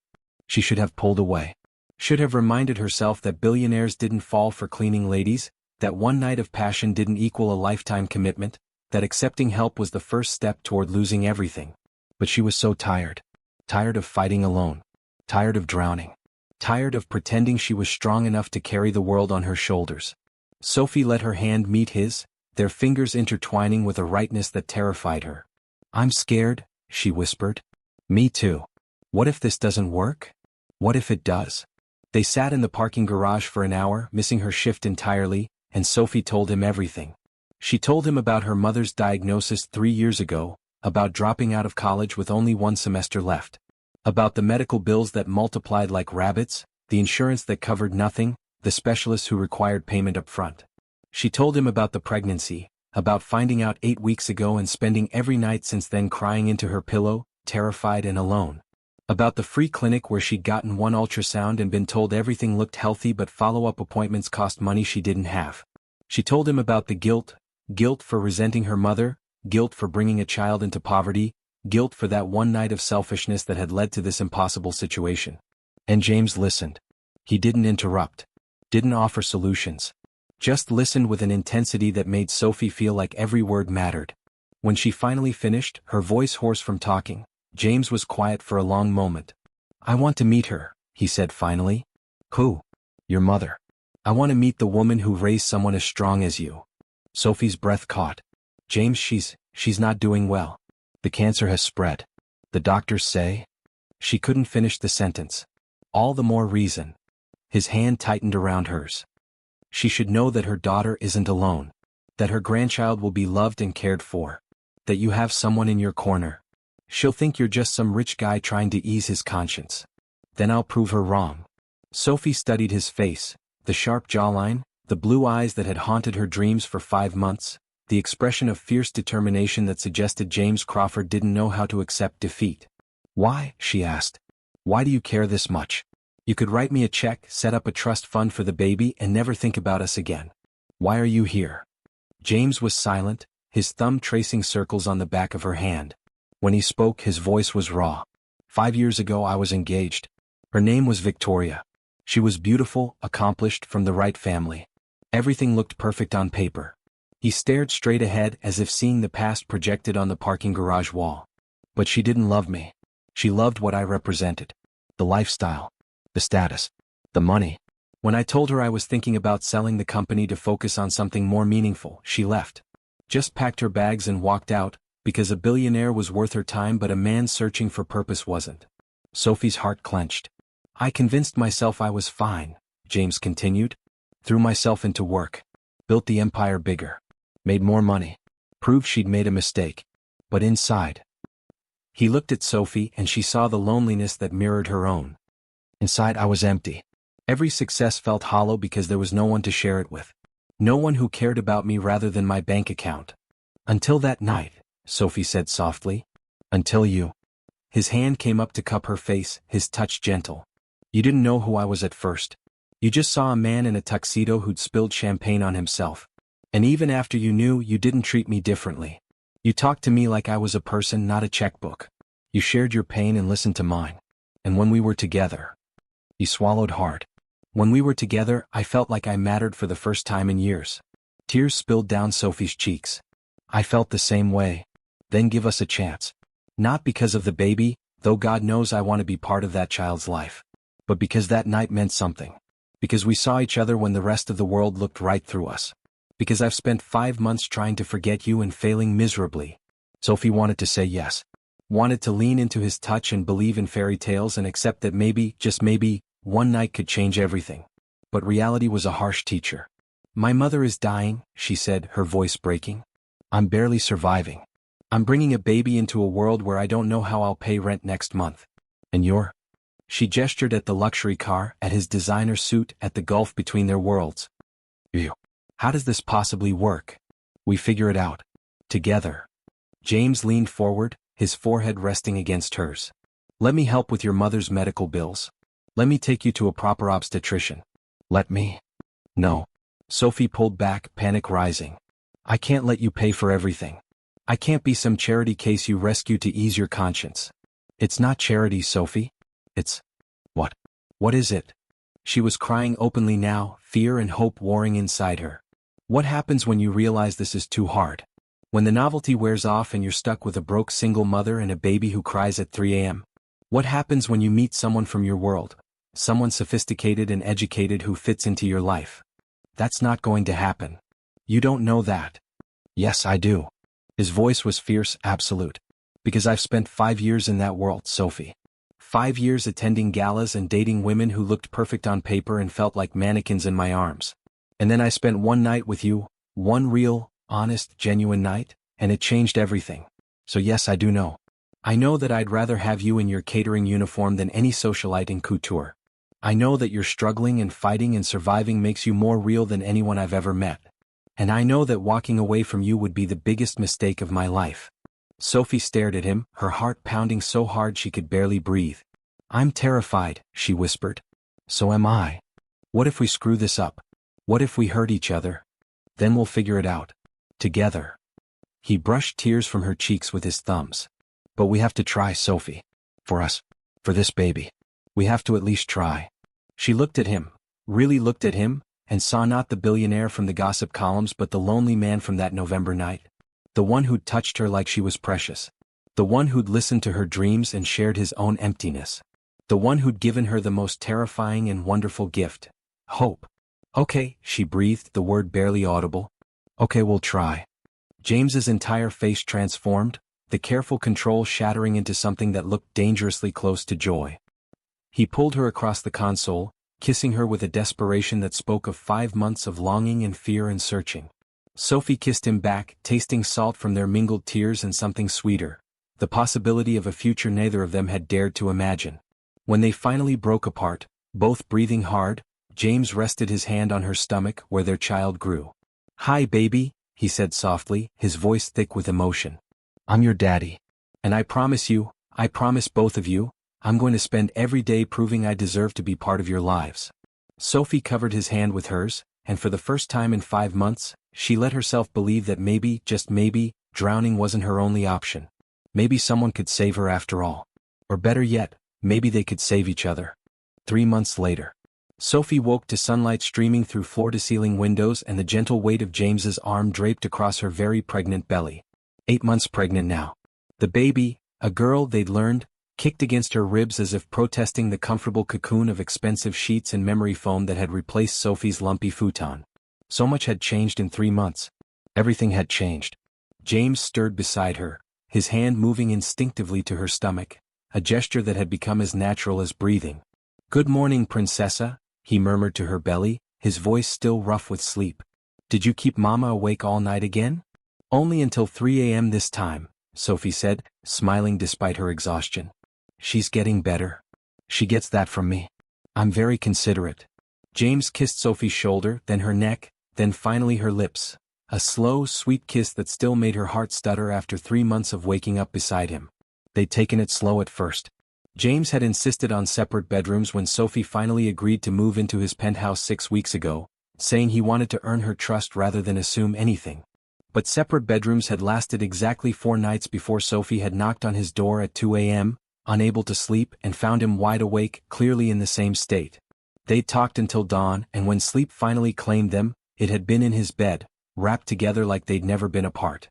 She should have pulled away. Should have reminded herself that billionaires didn't fall for cleaning ladies, that one night of passion didn't equal a lifetime commitment, that accepting help was the first step toward losing everything. But she was so tired. Tired of fighting alone. Tired of drowning. Tired of pretending she was strong enough to carry the world on her shoulders. Sophie let her hand meet his, their fingers intertwining with a rightness that terrified her. "I'm scared," she whispered. "Me too. What if this doesn't work? What if it does?" They sat in the parking garage for an hour, missing her shift entirely, and Sophie told him everything. She told him about her mother's diagnosis 3 years ago, about dropping out of college with only 1 semester left. About the medical bills that multiplied like rabbits, the insurance that covered nothing, the specialists who required payment up front. She told him about the pregnancy, about finding out 8 weeks ago and spending every night since then crying into her pillow, terrified and alone. About the free clinic where she'd gotten 1 ultrasound and been told everything looked healthy but follow-up appointments cost money she didn't have. She told him about the guilt for resenting her mother, guilt for bringing a child into poverty, guilt for that one night of selfishness that had led to this impossible situation. And James listened. He didn't interrupt. Didn't offer solutions. Just listened with an intensity that made Sophie feel like every word mattered. When she finally finished, her voice hoarse from talking, James was quiet for a long moment. "I want to meet her," he said finally. "Who?" "Your mother. I want to meet the woman who raised someone as strong as you." Sophie's breath caught. "James, she's not doing well. The cancer has spread. The doctors say." She couldn't finish the sentence. "All the more reason." His hand tightened around hers. "She should know that her daughter isn't alone. That her grandchild will be loved and cared for. That you have someone in your corner. She'll think you're just some rich guy trying to ease his conscience. Then I'll prove her wrong." Sophie studied his face, the sharp jawline, the blue eyes that had haunted her dreams for 5 months, the expression of fierce determination that suggested James Crawford didn't know how to accept defeat. "Why?" she asked. "Why do you care this much? You could write me a check, set up a trust fund for the baby, and never think about us again. Why are you here?" James was silent, his thumb tracing circles on the back of her hand. When he spoke, his voice was raw. 5 years ago I was engaged. Her name was Victoria. She was beautiful, accomplished, from the right family. Everything looked perfect on paper. He stared straight ahead as if seeing the past projected on the parking garage wall. But she didn't love me. She loved what I represented. The lifestyle. The status. The money. When I told her I was thinking about selling the company to focus on something more meaningful, she left. Just packed her bags and walked out, because a billionaire was worth her time but a man searching for purpose wasn't. Sophie's heart clenched. "I convinced myself I was fine," James continued. "Threw myself into work. Built the empire bigger. Made more money. Proved she'd made a mistake. But inside." He looked at Sophie and she saw the loneliness that mirrored her own. "Inside I was empty. Every success felt hollow because there was no one to share it with. No one who cared about me rather than my bank account. Until that night," Sophie said softly. "Until you." His hand came up to cup her face, his touch gentle. "You didn't know who I was at first. You just saw a man in a tuxedo who'd spilled champagne on himself. And even after you knew, you didn't treat me differently. You talked to me like I was a person, not a checkbook. You shared your pain and listened to mine. And when we were together..." He swallowed hard. "When we were together, I felt like I mattered for the first time in years." Tears spilled down Sophie's cheeks. "I felt the same way. Then give us a chance. Not because of the baby, though God knows I want to be part of that child's life. But because that night meant something. Because we saw each other when the rest of the world looked right through us. Because I've spent 5 months trying to forget you and failing miserably." Sophie wanted to say yes. Wanted to lean into his touch and believe in fairy tales and accept that maybe, just maybe, one night could change everything. But reality was a harsh teacher. "My mother is dying," she said, her voice breaking. "I'm barely surviving. I'm bringing a baby into a world where I don't know how I'll pay rent next month. And you're..." She gestured at the luxury car, at his designer suit, at the gulf between their worlds. "You. How does this possibly work? We figure it out. Together." James leaned forward, his forehead resting against hers. "Let me help with your mother's medical bills. Let me take you to a proper obstetrician. Let me? No. Sophie pulled back, panic rising. I can't let you pay for everything. I can't be some charity case you rescue to ease your conscience. It's not charity, Sophie. It's... What? What is it? She was crying openly now, fear and hope warring inside her. What happens when you realize this is too hard? When the novelty wears off and you're stuck with a broke single mother and a baby who cries at 3 a.m.? What happens when you meet someone from your world? Someone sophisticated and educated who fits into your life? That's not going to happen. You don't know that. Yes, I do. His voice was fierce, absolute. Because I've spent 5 years in that world, Sophie. 5 years attending galas and dating women who looked perfect on paper and felt like mannequins in my arms. And then I spent one night with you, one real, honest, genuine night, and it changed everything. So yes, I do know. I know that I'd rather have you in your catering uniform than any socialite in couture. I know that you're struggling and fighting and surviving makes you more real than anyone I've ever met. And I know that walking away from you would be the biggest mistake of my life. Sophie stared at him, her heart pounding so hard she could barely breathe. I'm terrified, she whispered. So am I. What if we screw this up? What if we hurt each other? Then we'll figure it out. Together. He brushed tears from her cheeks with his thumbs. But we have to try, Sophie. For us. For this baby. We have to at least try. She looked at him, really looked at him, and saw not the billionaire from the gossip columns but the lonely man from that November night. The one who'd touched her like she was precious. The one who'd listened to her dreams and shared his own emptiness. The one who'd given her the most terrifying and wonderful gift. Hope. Okay, she breathed, the word barely audible. Okay, we'll try. James's entire face transformed, the careful control shattering into something that looked dangerously close to joy. He pulled her across the console, kissing her with a desperation that spoke of 5 months of longing and fear and searching. Sophie kissed him back, tasting salt from their mingled tears and something sweeter, the possibility of a future neither of them had dared to imagine. When they finally broke apart, both breathing hard, James rested his hand on her stomach where their child grew. Hi, baby, he said softly, his voice thick with emotion. I'm your daddy. And I promise you, I promise both of you, I'm going to spend every day proving I deserve to be part of your lives. Sophie covered his hand with hers, and for the first time in 5 months, she let herself believe that maybe, just maybe, drowning wasn't her only option. Maybe someone could save her after all. Or better yet, maybe they could save each other. 3 months later. Sophie woke to sunlight streaming through floor-to-ceiling windows and the gentle weight of James's arm draped across her very pregnant belly. 8 months pregnant now. The baby, a girl they'd learned, kicked against her ribs as if protesting the comfortable cocoon of expensive sheets and memory foam that had replaced Sophie's lumpy futon. So much had changed in 3 months. Everything had changed. James stirred beside her, his hand moving instinctively to her stomach, a gesture that had become as natural as breathing. Good morning, Princessa, he murmured to her belly, his voice still rough with sleep. Did you keep Mama awake all night again? Only until 3 a.m. this time, Sophie said, smiling despite her exhaustion. She's getting better. She gets that from me. I'm very considerate. James kissed Sophie's shoulder, then her neck, then finally her lips. A slow, sweet kiss that still made her heart stutter after 3 months of waking up beside him. They'd taken it slow at first. James had insisted on separate bedrooms when Sophie finally agreed to move into his penthouse 6 weeks ago, saying he wanted to earn her trust rather than assume anything. But separate bedrooms had lasted exactly 4 nights before Sophie had knocked on his door at 2 a.m., unable to sleep, and found him wide awake, clearly in the same state. They'd talked until dawn, and when sleep finally claimed them, it had been in his bed, wrapped together like they'd never been apart.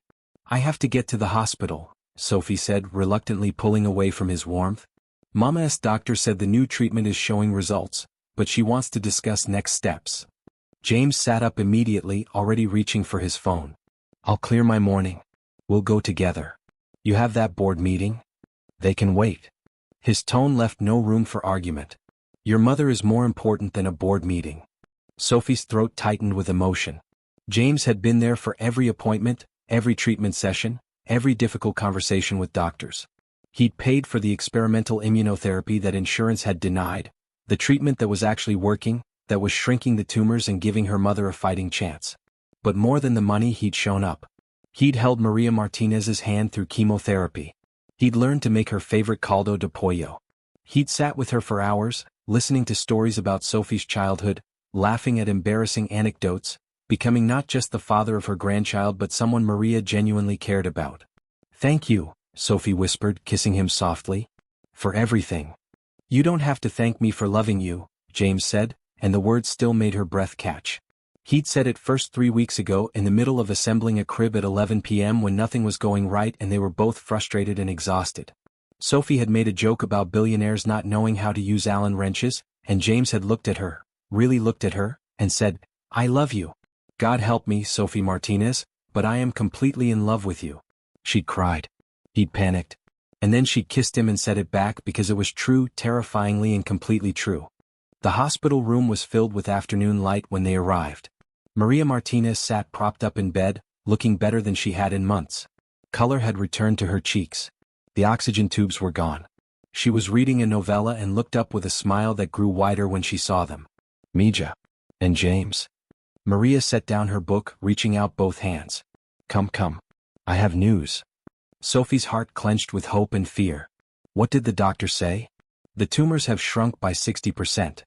I have to get to the hospital, Sophie said, reluctantly pulling away from his warmth. Mama's doctor said the new treatment is showing results, but she wants to discuss next steps. James sat up immediately, already reaching for his phone. I'll clear my morning. We'll go together. You have that board meeting? They can wait. His tone left no room for argument. Your mother is more important than a board meeting. Sophie's throat tightened with emotion. James had been there for every appointment, every treatment session, every difficult conversation with doctors. He'd paid for the experimental immunotherapy that insurance had denied, the treatment that was actually working, that was shrinking the tumors and giving her mother a fighting chance. But more than the money, he'd shown up. He'd held Maria Martinez's hand through chemotherapy. He'd learned to make her favorite caldo de pollo. He'd sat with her for hours, listening to stories about Sophie's childhood, laughing at embarrassing anecdotes, becoming not just the father of her grandchild but someone Maria genuinely cared about. "Thank you," Sophie whispered, kissing him softly. "For everything." "You don't have to thank me for loving you," James said, and the words still made her breath catch. He'd said it first 3 weeks ago in the middle of assembling a crib at 11 p.m. when nothing was going right and they were both frustrated and exhausted. Sophie had made a joke about billionaires not knowing how to use Allen wrenches, and James had looked at her, really looked at her, and said, "I love you. God help me, Sophie Martinez, but I am completely in love with you." She'd cried. He'd panicked. And then she kissed him and said it back because it was true, terrifyingly and completely true. The hospital room was filled with afternoon light when they arrived. Maria Martinez sat propped up in bed, looking better than she had in months. Color had returned to her cheeks. The oxygen tubes were gone. She was reading a novella and looked up with a smile that grew wider when she saw them. "Mija. And James." Maria set down her book, reaching out both hands. Come. I have news." Sophie's heart clenched with hope and fear. "What did the doctor say?" "The tumors have shrunk by 60%.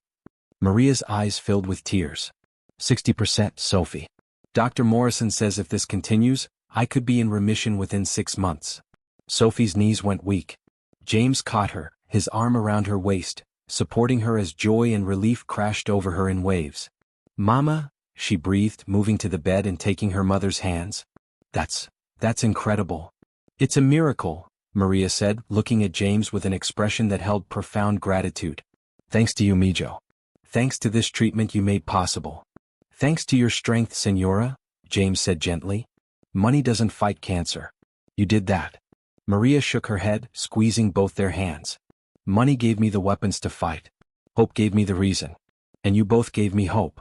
Maria's eyes filled with tears. 60%, Sophie. "Dr. Morrison says if this continues, I could be in remission within 6 months." Sophie's knees went weak. James caught her, his arm around her waist, supporting her as joy and relief crashed over her in waves. "Mama," she breathed, moving to the bed and taking her mother's hands. That's incredible." "It's a miracle," Maria said, looking at James with an expression that held profound gratitude. "Thanks to you, Mijo. Thanks to this treatment you made possible." "Thanks to your strength, Senora," James said gently. "Money doesn't fight cancer. You did that." Maria shook her head, squeezing both their hands. "Money gave me the weapons to fight. Hope gave me the reason. And you both gave me hope."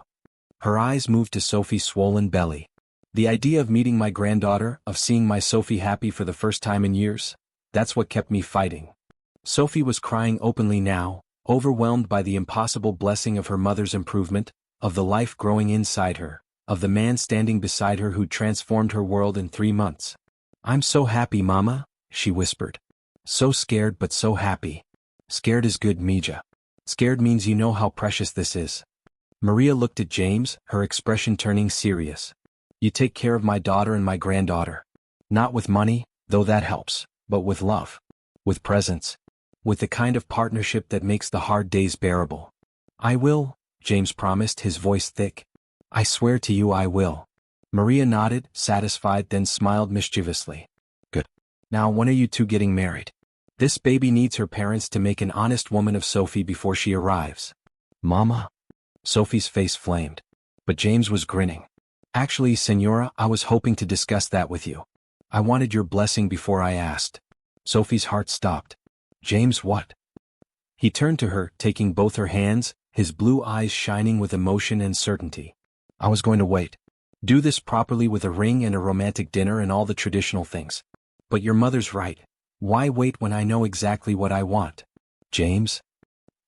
Her eyes moved to Sophie's swollen belly. "The idea of meeting my granddaughter, of seeing my Sophie happy for the first time in years, that's what kept me fighting." Sophie was crying openly now, overwhelmed by the impossible blessing of her mother's improvement, of the life growing inside her, of the man standing beside her who'd transformed her world in 3 months. "I'm so happy, Mama," she whispered. "So scared but so happy." "Scared is good, Mija. Scared means you know how precious this is." Maria looked at James, her expression turning serious. "You take care of my daughter and my granddaughter. Not with money, though that helps, but with love. With presence. With the kind of partnership that makes the hard days bearable." "I will," James promised, his voice thick. "I swear to you I will." Maria nodded, satisfied, then smiled mischievously. "Good. Now when are you two getting married? This baby needs her parents to make an honest woman of Sophie before she arrives." "Mama?" Sophie's face flamed. But James was grinning. "Actually, Senora, I was hoping to discuss that with you. I wanted your blessing before I asked." Sophie's heart stopped. "James, what?" He turned to her, taking both her hands, his blue eyes shining with emotion and certainty. "I was going to wait. Do this properly with a ring and a romantic dinner and all the traditional things. But your mother's right. Why wait when I know exactly what I want?" "James?"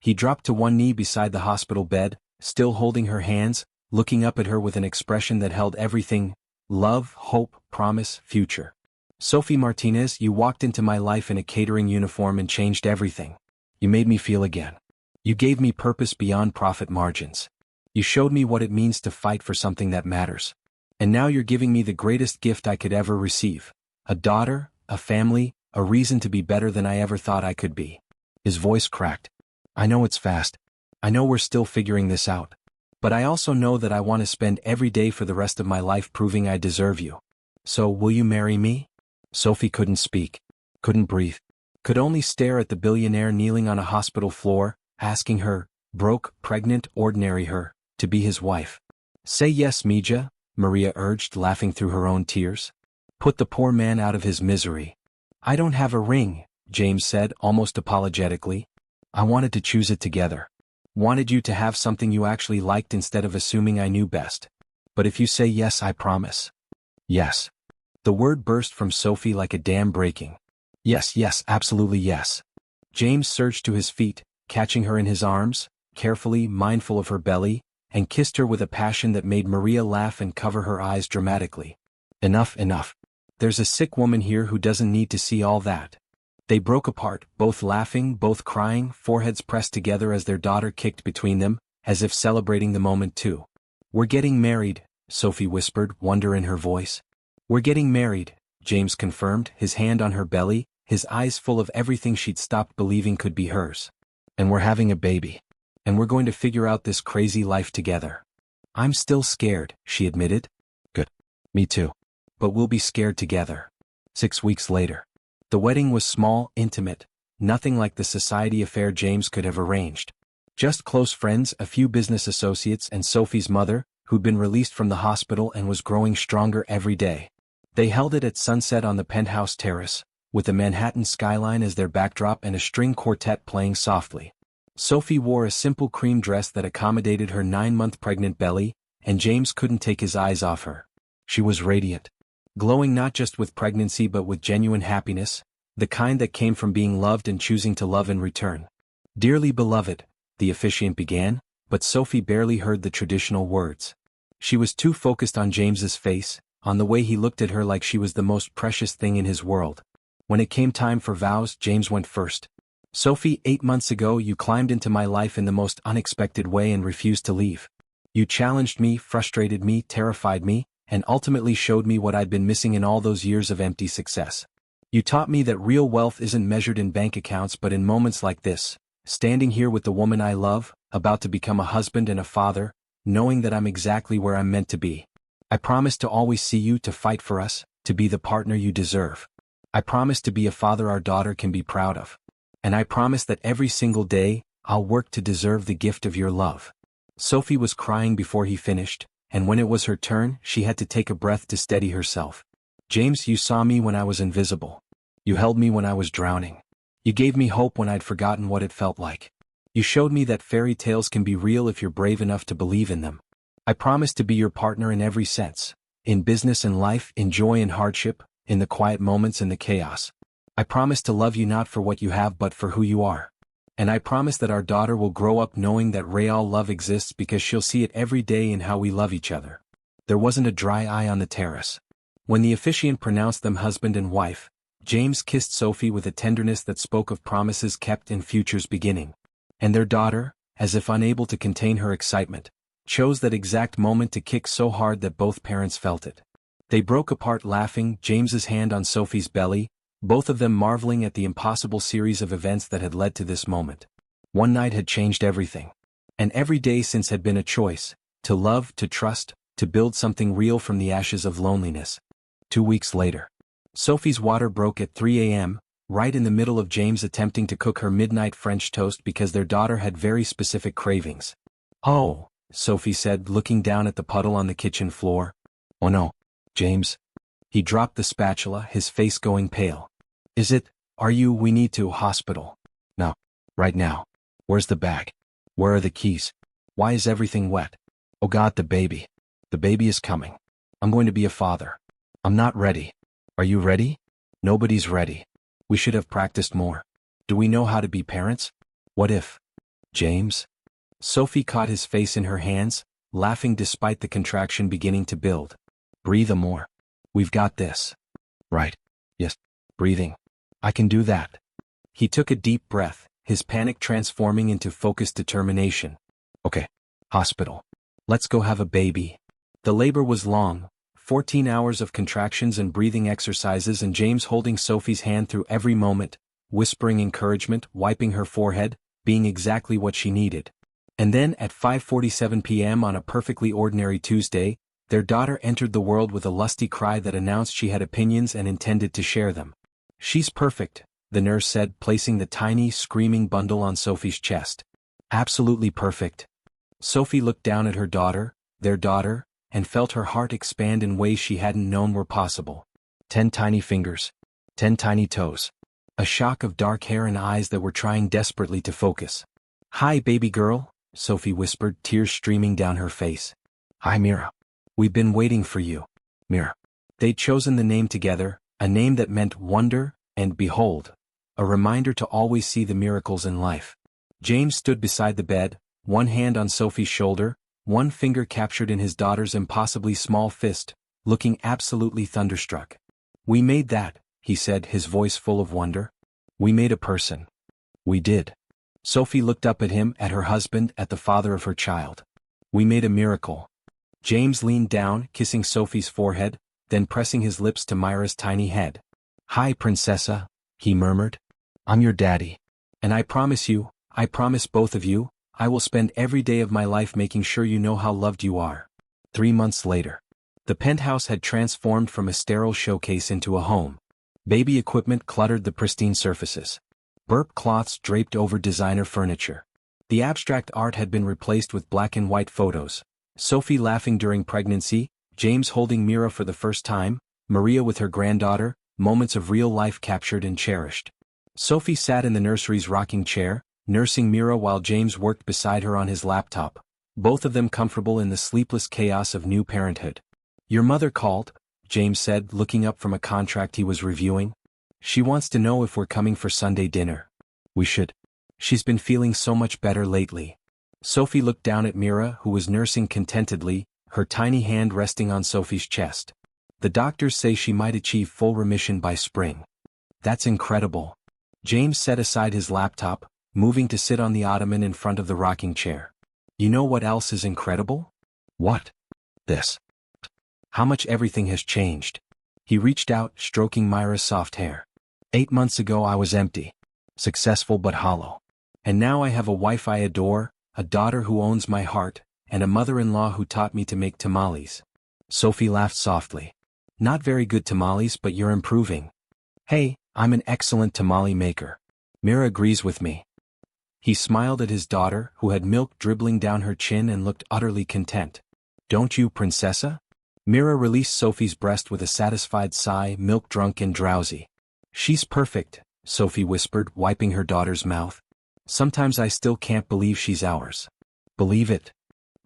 He dropped to one knee beside the hospital bed, still holding her hands, looking up at her with an expression that held everything: love, hope, promise, future. "Sophie Martinez, you walked into my life in a catering uniform and changed everything. You made me feel again. You gave me purpose beyond profit margins. You showed me what it means to fight for something that matters. And now you're giving me the greatest gift I could ever receive. A daughter, a family, a reason to be better than I ever thought I could be." His voice cracked. "I know it's fast. I know we're still figuring this out. But I also know that I want to spend every day for the rest of my life proving I deserve you. So will you marry me?" Sophie couldn't speak, couldn't breathe, could only stare at the billionaire kneeling on a hospital floor, asking her, broke, pregnant, ordinary her, to be his wife. "Say yes, Mija," Maria urged, laughing through her own tears. "Put the poor man out of his misery." "I don't have a ring," James said, almost apologetically. "I wanted to choose it together. Wanted you to have something you actually liked instead of assuming I knew best. But if you say yes, I promise." "Yes." The word burst from Sophie like a dam breaking. Yes, absolutely yes." James surged to his feet, catching her in his arms, carefully, mindful of her belly, and kissed her with a passion that made Maria laugh and cover her eyes dramatically. Enough. There's a sick woman here who doesn't need to see all that." They broke apart, both laughing, both crying, foreheads pressed together as their daughter kicked between them, as if celebrating the moment too. "We're getting married," Sophie whispered, wonder in her voice. "We're getting married," James confirmed, his hand on her belly, his eyes full of everything she'd stopped believing could be hers. "And we're having a baby. And we're going to figure out this crazy life together." "I'm still scared," she admitted. "Good. Me too. But we'll be scared together." 6 weeks later. The wedding was small, intimate, nothing like the society affair James could have arranged. Just close friends, a few business associates, and Sophie's mother, who'd been released from the hospital and was growing stronger every day. They held it at sunset on the penthouse terrace, with the Manhattan skyline as their backdrop and a string quartet playing softly. Sophie wore a simple cream dress that accommodated her 9-month pregnant belly, and James couldn't take his eyes off her. She was radiant, glowing not just with pregnancy but with genuine happiness, the kind that came from being loved and choosing to love in return. "Dearly beloved," the officiant began, but Sophie barely heard the traditional words. She was too focused on James's face, on the way he looked at her like she was the most precious thing in his world. When it came time for vows, James went first. "Sophie, 8 months ago you climbed into my life in the most unexpected way and refused to leave. You challenged me, frustrated me, terrified me, and ultimately showed me what I'd been missing in all those years of empty success. You taught me that real wealth isn't measured in bank accounts but in moments like this, standing here with the woman I love, about to become a husband and a father, knowing that I'm exactly where I'm meant to be. I promise to always see you, to fight for us, to be the partner you deserve. I promise to be a father our daughter can be proud of. And I promise that every single day, I'll work to deserve the gift of your love." Sophie was crying before he finished, and when it was her turn, she had to take a breath to steady herself. "James, you saw me when I was invisible. You held me when I was drowning. You gave me hope when I'd forgotten what it felt like. You showed me that fairy tales can be real if you're brave enough to believe in them. I promise to be your partner in every sense, in business and life, in joy and hardship, in the quiet moments and the chaos. I promise to love you not for what you have but for who you are. And I promise that our daughter will grow up knowing that real love exists because she'll see it every day in how we love each other." There wasn't a dry eye on the terrace. When the officiant pronounced them husband and wife, James kissed Sophie with a tenderness that spoke of promises kept and futures beginning. And their daughter, as if unable to contain her excitement, chose that exact moment to kick so hard that both parents felt it. They broke apart laughing, James's hand on Sophie's belly, both of them marveling at the impossible series of events that had led to this moment. One night had changed everything. And every day since had been a choice, to love, to trust, to build something real from the ashes of loneliness. 2 weeks later. Sophie's water broke at 3 a.m., right in the middle of James attempting to cook her midnight French toast because their daughter had very specific cravings. "Oh," Sophie said, looking down at the puddle on the kitchen floor. "Oh no, James." He dropped the spatula, his face going pale. We need to hospital." "No. Right now. Where's the bag? Where are the keys? Why is everything wet? Oh God, the baby. The baby is coming. I'm going to be a father. I'm not ready. Are you ready? Nobody's ready. We should have practiced more. Do we know how to be parents? What if? James?" Sophie caught his face in her hands, laughing despite the contraction beginning to build. "Breathe more. We've got this." "Right. Yes. Breathing. I can do that." He took a deep breath, his panic transforming into focused determination. "Okay. Hospital. Let's go have a baby." The labor was long, 14 hours of contractions and breathing exercises, and James holding Sophie's hand through every moment, whispering encouragement, wiping her forehead, being exactly what she needed. And then at 5:47 p.m. on a perfectly ordinary Tuesday, their daughter entered the world with a lusty cry that announced she had opinions and intended to share them. "She's perfect," the nurse said, placing the tiny, screaming bundle on Sophie's chest. "Absolutely perfect." Sophie looked down at her daughter, their daughter, and felt her heart expand in ways she hadn't known were possible. 10 tiny fingers. 10 tiny toes. A shock of dark hair and eyes that were trying desperately to focus. "Hi, baby girl," Sophie whispered, tears streaming down her face. "Hi, Mira. We've been waiting for you, Mira." They'd chosen the name together, a name that meant wonder, and behold, a reminder to always see the miracles in life. James stood beside the bed, one hand on Sophie's shoulder, one finger captured in his daughter's impossibly small fist, looking absolutely thunderstruck. "We made that," he said, his voice full of wonder. We made a person. We did. Sophie looked up at him, at her husband, at the father of her child. We made a miracle. James leaned down, kissing Sophie's forehead, then pressing his lips to Myra's tiny head. "Hi, Princessa," he murmured. "I'm your daddy. And I promise both of you, I will spend every day of my life making sure you know how loved you are." 3 months later. The penthouse had transformed from a sterile showcase into a home. Baby equipment cluttered the pristine surfaces. Burp cloths draped over designer furniture. The abstract art had been replaced with black and white photos. Sophie laughing during pregnancy, James holding Mira for the first time, Maria with her granddaughter, moments of real life captured and cherished. Sophie sat in the nursery's rocking chair, nursing Mira while James worked beside her on his laptop, both of them comfortable in the sleepless chaos of new parenthood. "Your mother called," James said, looking up from a contract he was reviewing. "She wants to know if we're coming for Sunday dinner." "We should. She's been feeling so much better lately." Sophie looked down at Mira, who was nursing contentedly, her tiny hand resting on Sophie's chest. "The doctors say she might achieve full remission by spring." "That's incredible." James set aside his laptop, moving to sit on the ottoman in front of the rocking chair. "You know what else is incredible?" "What?" "This. How much everything has changed." He reached out, stroking Myra's soft hair. 8 months ago I was empty. Successful but hollow. And now I have a wife I adore, a daughter who owns my heart, and a mother-in-law who taught me to make tamales. Sophie laughed softly. "Not very good tamales, but you're improving." "Hey, I'm an excellent tamale maker. Mira agrees with me." He smiled at his daughter, who had milk dribbling down her chin and looked utterly content. "Don't you, Princessa?" Mira released Sophie's breast with a satisfied sigh, milk-drunk and drowsy. "She's perfect," Sophie whispered, wiping her daughter's mouth. "Sometimes I still can't believe she's ours." "Believe it."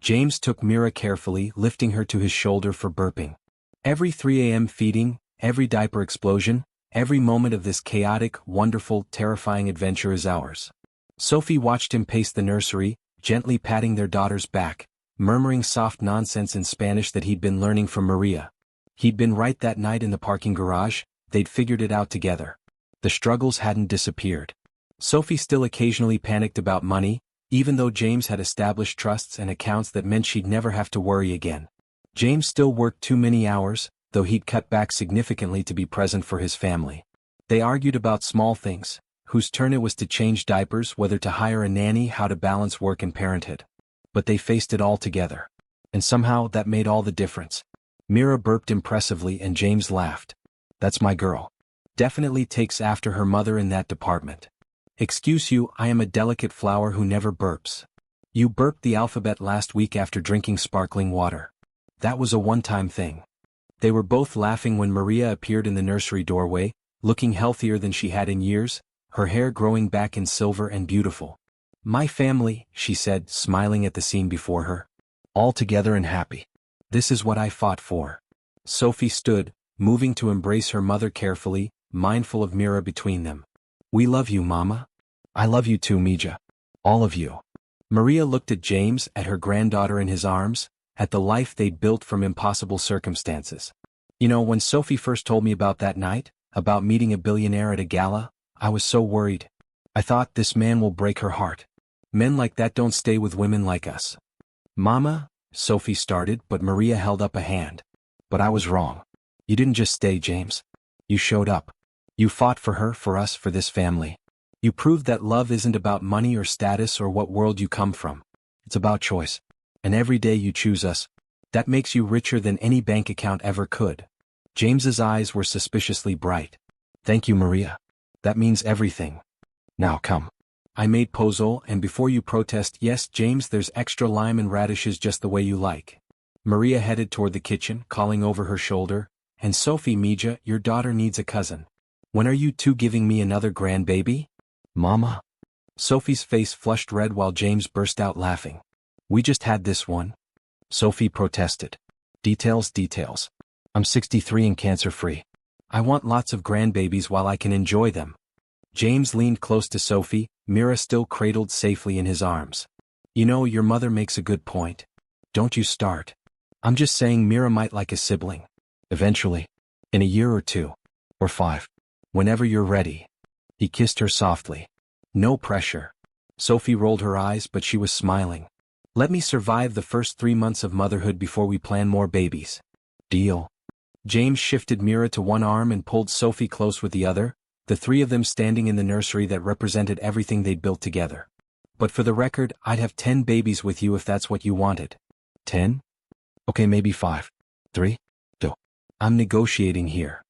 James took Mira carefully, lifting her to his shoulder for burping. "Every 3 a.m. feeding, every diaper explosion, every moment of this chaotic, wonderful, terrifying adventure is ours." Sophie watched him pace the nursery, gently patting their daughter's back, murmuring soft nonsense in Spanish that he'd been learning from Maria. He'd been right that night in the parking garage, they'd figured it out together. The struggles hadn't disappeared. Sophie still occasionally panicked about money, even though James had established trusts and accounts that meant she'd never have to worry again. James still worked too many hours, though he'd cut back significantly to be present for his family. They argued about small things, whose turn it was to change diapers, whether to hire a nanny, how to balance work and parenthood. But they faced it all together. And somehow that made all the difference. Mira burped impressively and James laughed. "That's my girl. Definitely takes after her mother in that department." "Excuse you, I am a delicate flower who never burps. You burped the alphabet last week after drinking sparkling water. That was a one-time thing." They were both laughing when Maria appeared in the nursery doorway, looking healthier than she had in years, her hair growing back in silver and beautiful. "My family," she said, smiling at the scene before her. "All together and happy. This is what I fought for." Sophie stood, moving to embrace her mother carefully, mindful of Mira between them. "We love you, Mama." "I love you too, Mija. All of you." Maria looked at James, at her granddaughter in his arms, at the life they'd built from impossible circumstances. "You know, when Sophie first told me about that night, about meeting a billionaire at a gala, I was so worried. I thought, this man will break her heart. Men like that don't stay with women like us." "Mama," Sophie started, but Maria held up a hand. "But I was wrong. You didn't just stay, James. You showed up. You fought for her, for us, for this family. You proved that love isn't about money or status or what world you come from. It's about choice. And every day you choose us. That makes you richer than any bank account ever could." James's eyes were suspiciously bright. "Thank you, Maria. That means everything. Now come. I made pozole, and before you protest, yes, James, there's extra lime and radishes just the way you like." Maria headed toward the kitchen, calling over her shoulder, "And Sophie, Mija, your daughter needs a cousin. When are you two giving me another grandbaby?" "Mama?" Sophie's face flushed red while James burst out laughing. "We just had this one." Sophie protested. Details. I'm 63 and cancer-free. I want lots of grandbabies while I can enjoy them." James leaned close to Sophie, Mira still cradled safely in his arms. "You know, your mother makes a good point. Don't you start. I'm just saying Mira might like a sibling. Eventually. In a year or 2. Or 5. Whenever you're ready." He kissed her softly. No pressure. Sophie rolled her eyes, but she was smiling. Let me survive the first 3 months of motherhood before we plan more babies. Deal. James shifted Mira to one arm and pulled Sophie close with the other, the three of them standing in the nursery that represented everything they'd built together. But for the record, I'd have 10 babies with you if that's what you wanted. 10? Okay, maybe 5. 3? 2. I'm negotiating here.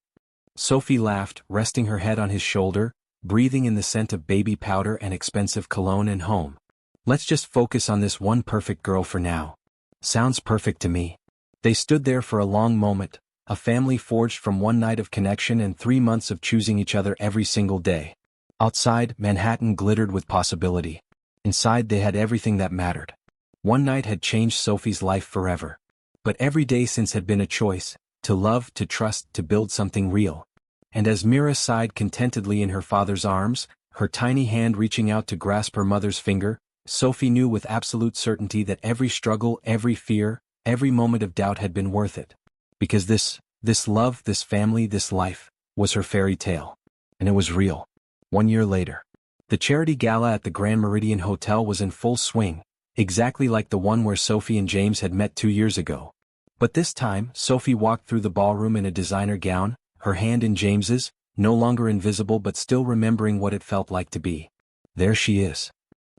Sophie laughed, resting her head on his shoulder, breathing in the scent of baby powder and expensive cologne and home. Let's just focus on this one perfect girl for now. Sounds perfect to me. They stood there for a long moment, a family forged from one night of connection and 3 months of choosing each other every single day. Outside, Manhattan glittered with possibility. Inside, they had everything that mattered. One night had changed Sophie's life forever. But every day since had been a choice, to love, to trust, to build something real. And as Mira sighed contentedly in her father's arms, her tiny hand reaching out to grasp her mother's finger, Sophie knew with absolute certainty that every struggle, every fear, every moment of doubt had been worth it. Because this love, this family, this life, was her fairy tale. And it was real. 1 year later. The charity gala at the Grand Meridian Hotel was in full swing, exactly like the one where Sophie and James had met 2 years ago. But this time, Sophie walked through the ballroom in a designer gown, her hand in James's, no longer invisible but still remembering what it felt like to be. There she is.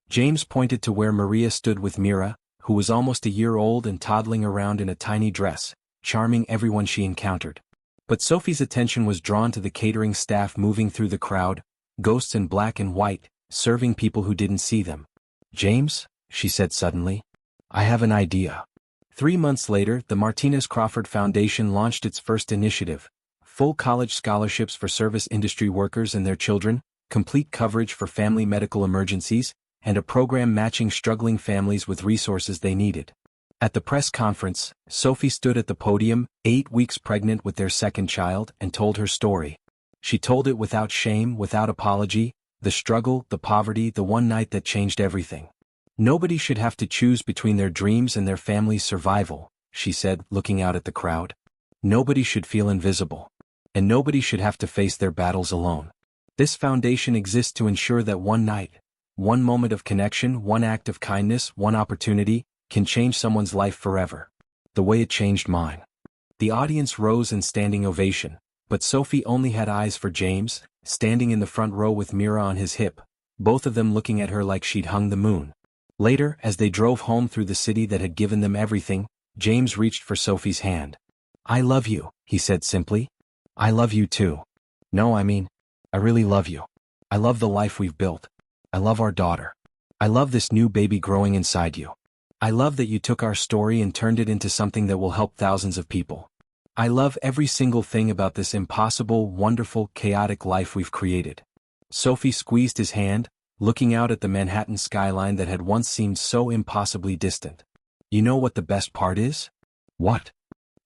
James pointed to where Maria stood with Mira, who was almost a year old and toddling around in a tiny dress, charming everyone she encountered. But Sophie's attention was drawn to the catering staff moving through the crowd, ghosts in black and white, serving people who didn't see them. James, she said suddenly, I have an idea. 3 months later, the Martinez Crawford Foundation launched its first initiative, full college scholarships for service industry workers and their children, complete coverage for family medical emergencies, and a program matching struggling families with resources they needed. At the press conference, Sophie stood at the podium, 8 weeks pregnant with their second child, and told her story. She told it without shame, without apology, the struggle, the poverty, the one night that changed everything. Nobody should have to choose between their dreams and their family's survival, she said, looking out at the crowd. Nobody should feel invisible. And nobody should have to face their battles alone. This foundation exists to ensure that one night, one moment of connection, one act of kindness, one opportunity, can change someone's life forever. The way it changed mine. The audience rose in standing ovation, but Sophie only had eyes for James, standing in the front row with Mira on his hip, both of them looking at her like she'd hung the moon. Later, as they drove home through the city that had given them everything, James reached for Sophie's hand. I love you, he said simply. I love you too. No, I really love you. I love the life we've built. I love our daughter. I love this new baby growing inside you. I love that you took our story and turned it into something that will help thousands of people. I love every single thing about this impossible, wonderful, chaotic life we've created. Sophie squeezed his hand, looking out at the Manhattan skyline that had once seemed so impossibly distant. You know what the best part is? What?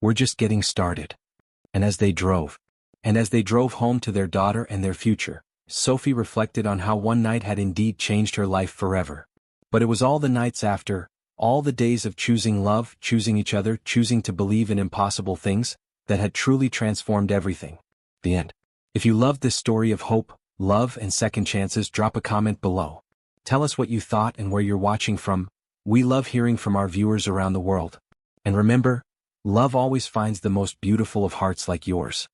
We're just getting started. And as they drove home to their daughter and their future, Sophie reflected on how one night had indeed changed her life forever. But it was all the nights after, all the days of choosing love, choosing each other, choosing to believe in impossible things, that had truly transformed everything. The end. If you loved this story of hope, love, and second chances, drop a comment below. Tell us what you thought and where you're watching from. We love hearing from our viewers around the world. And remember, love always finds the most beautiful of hearts like yours.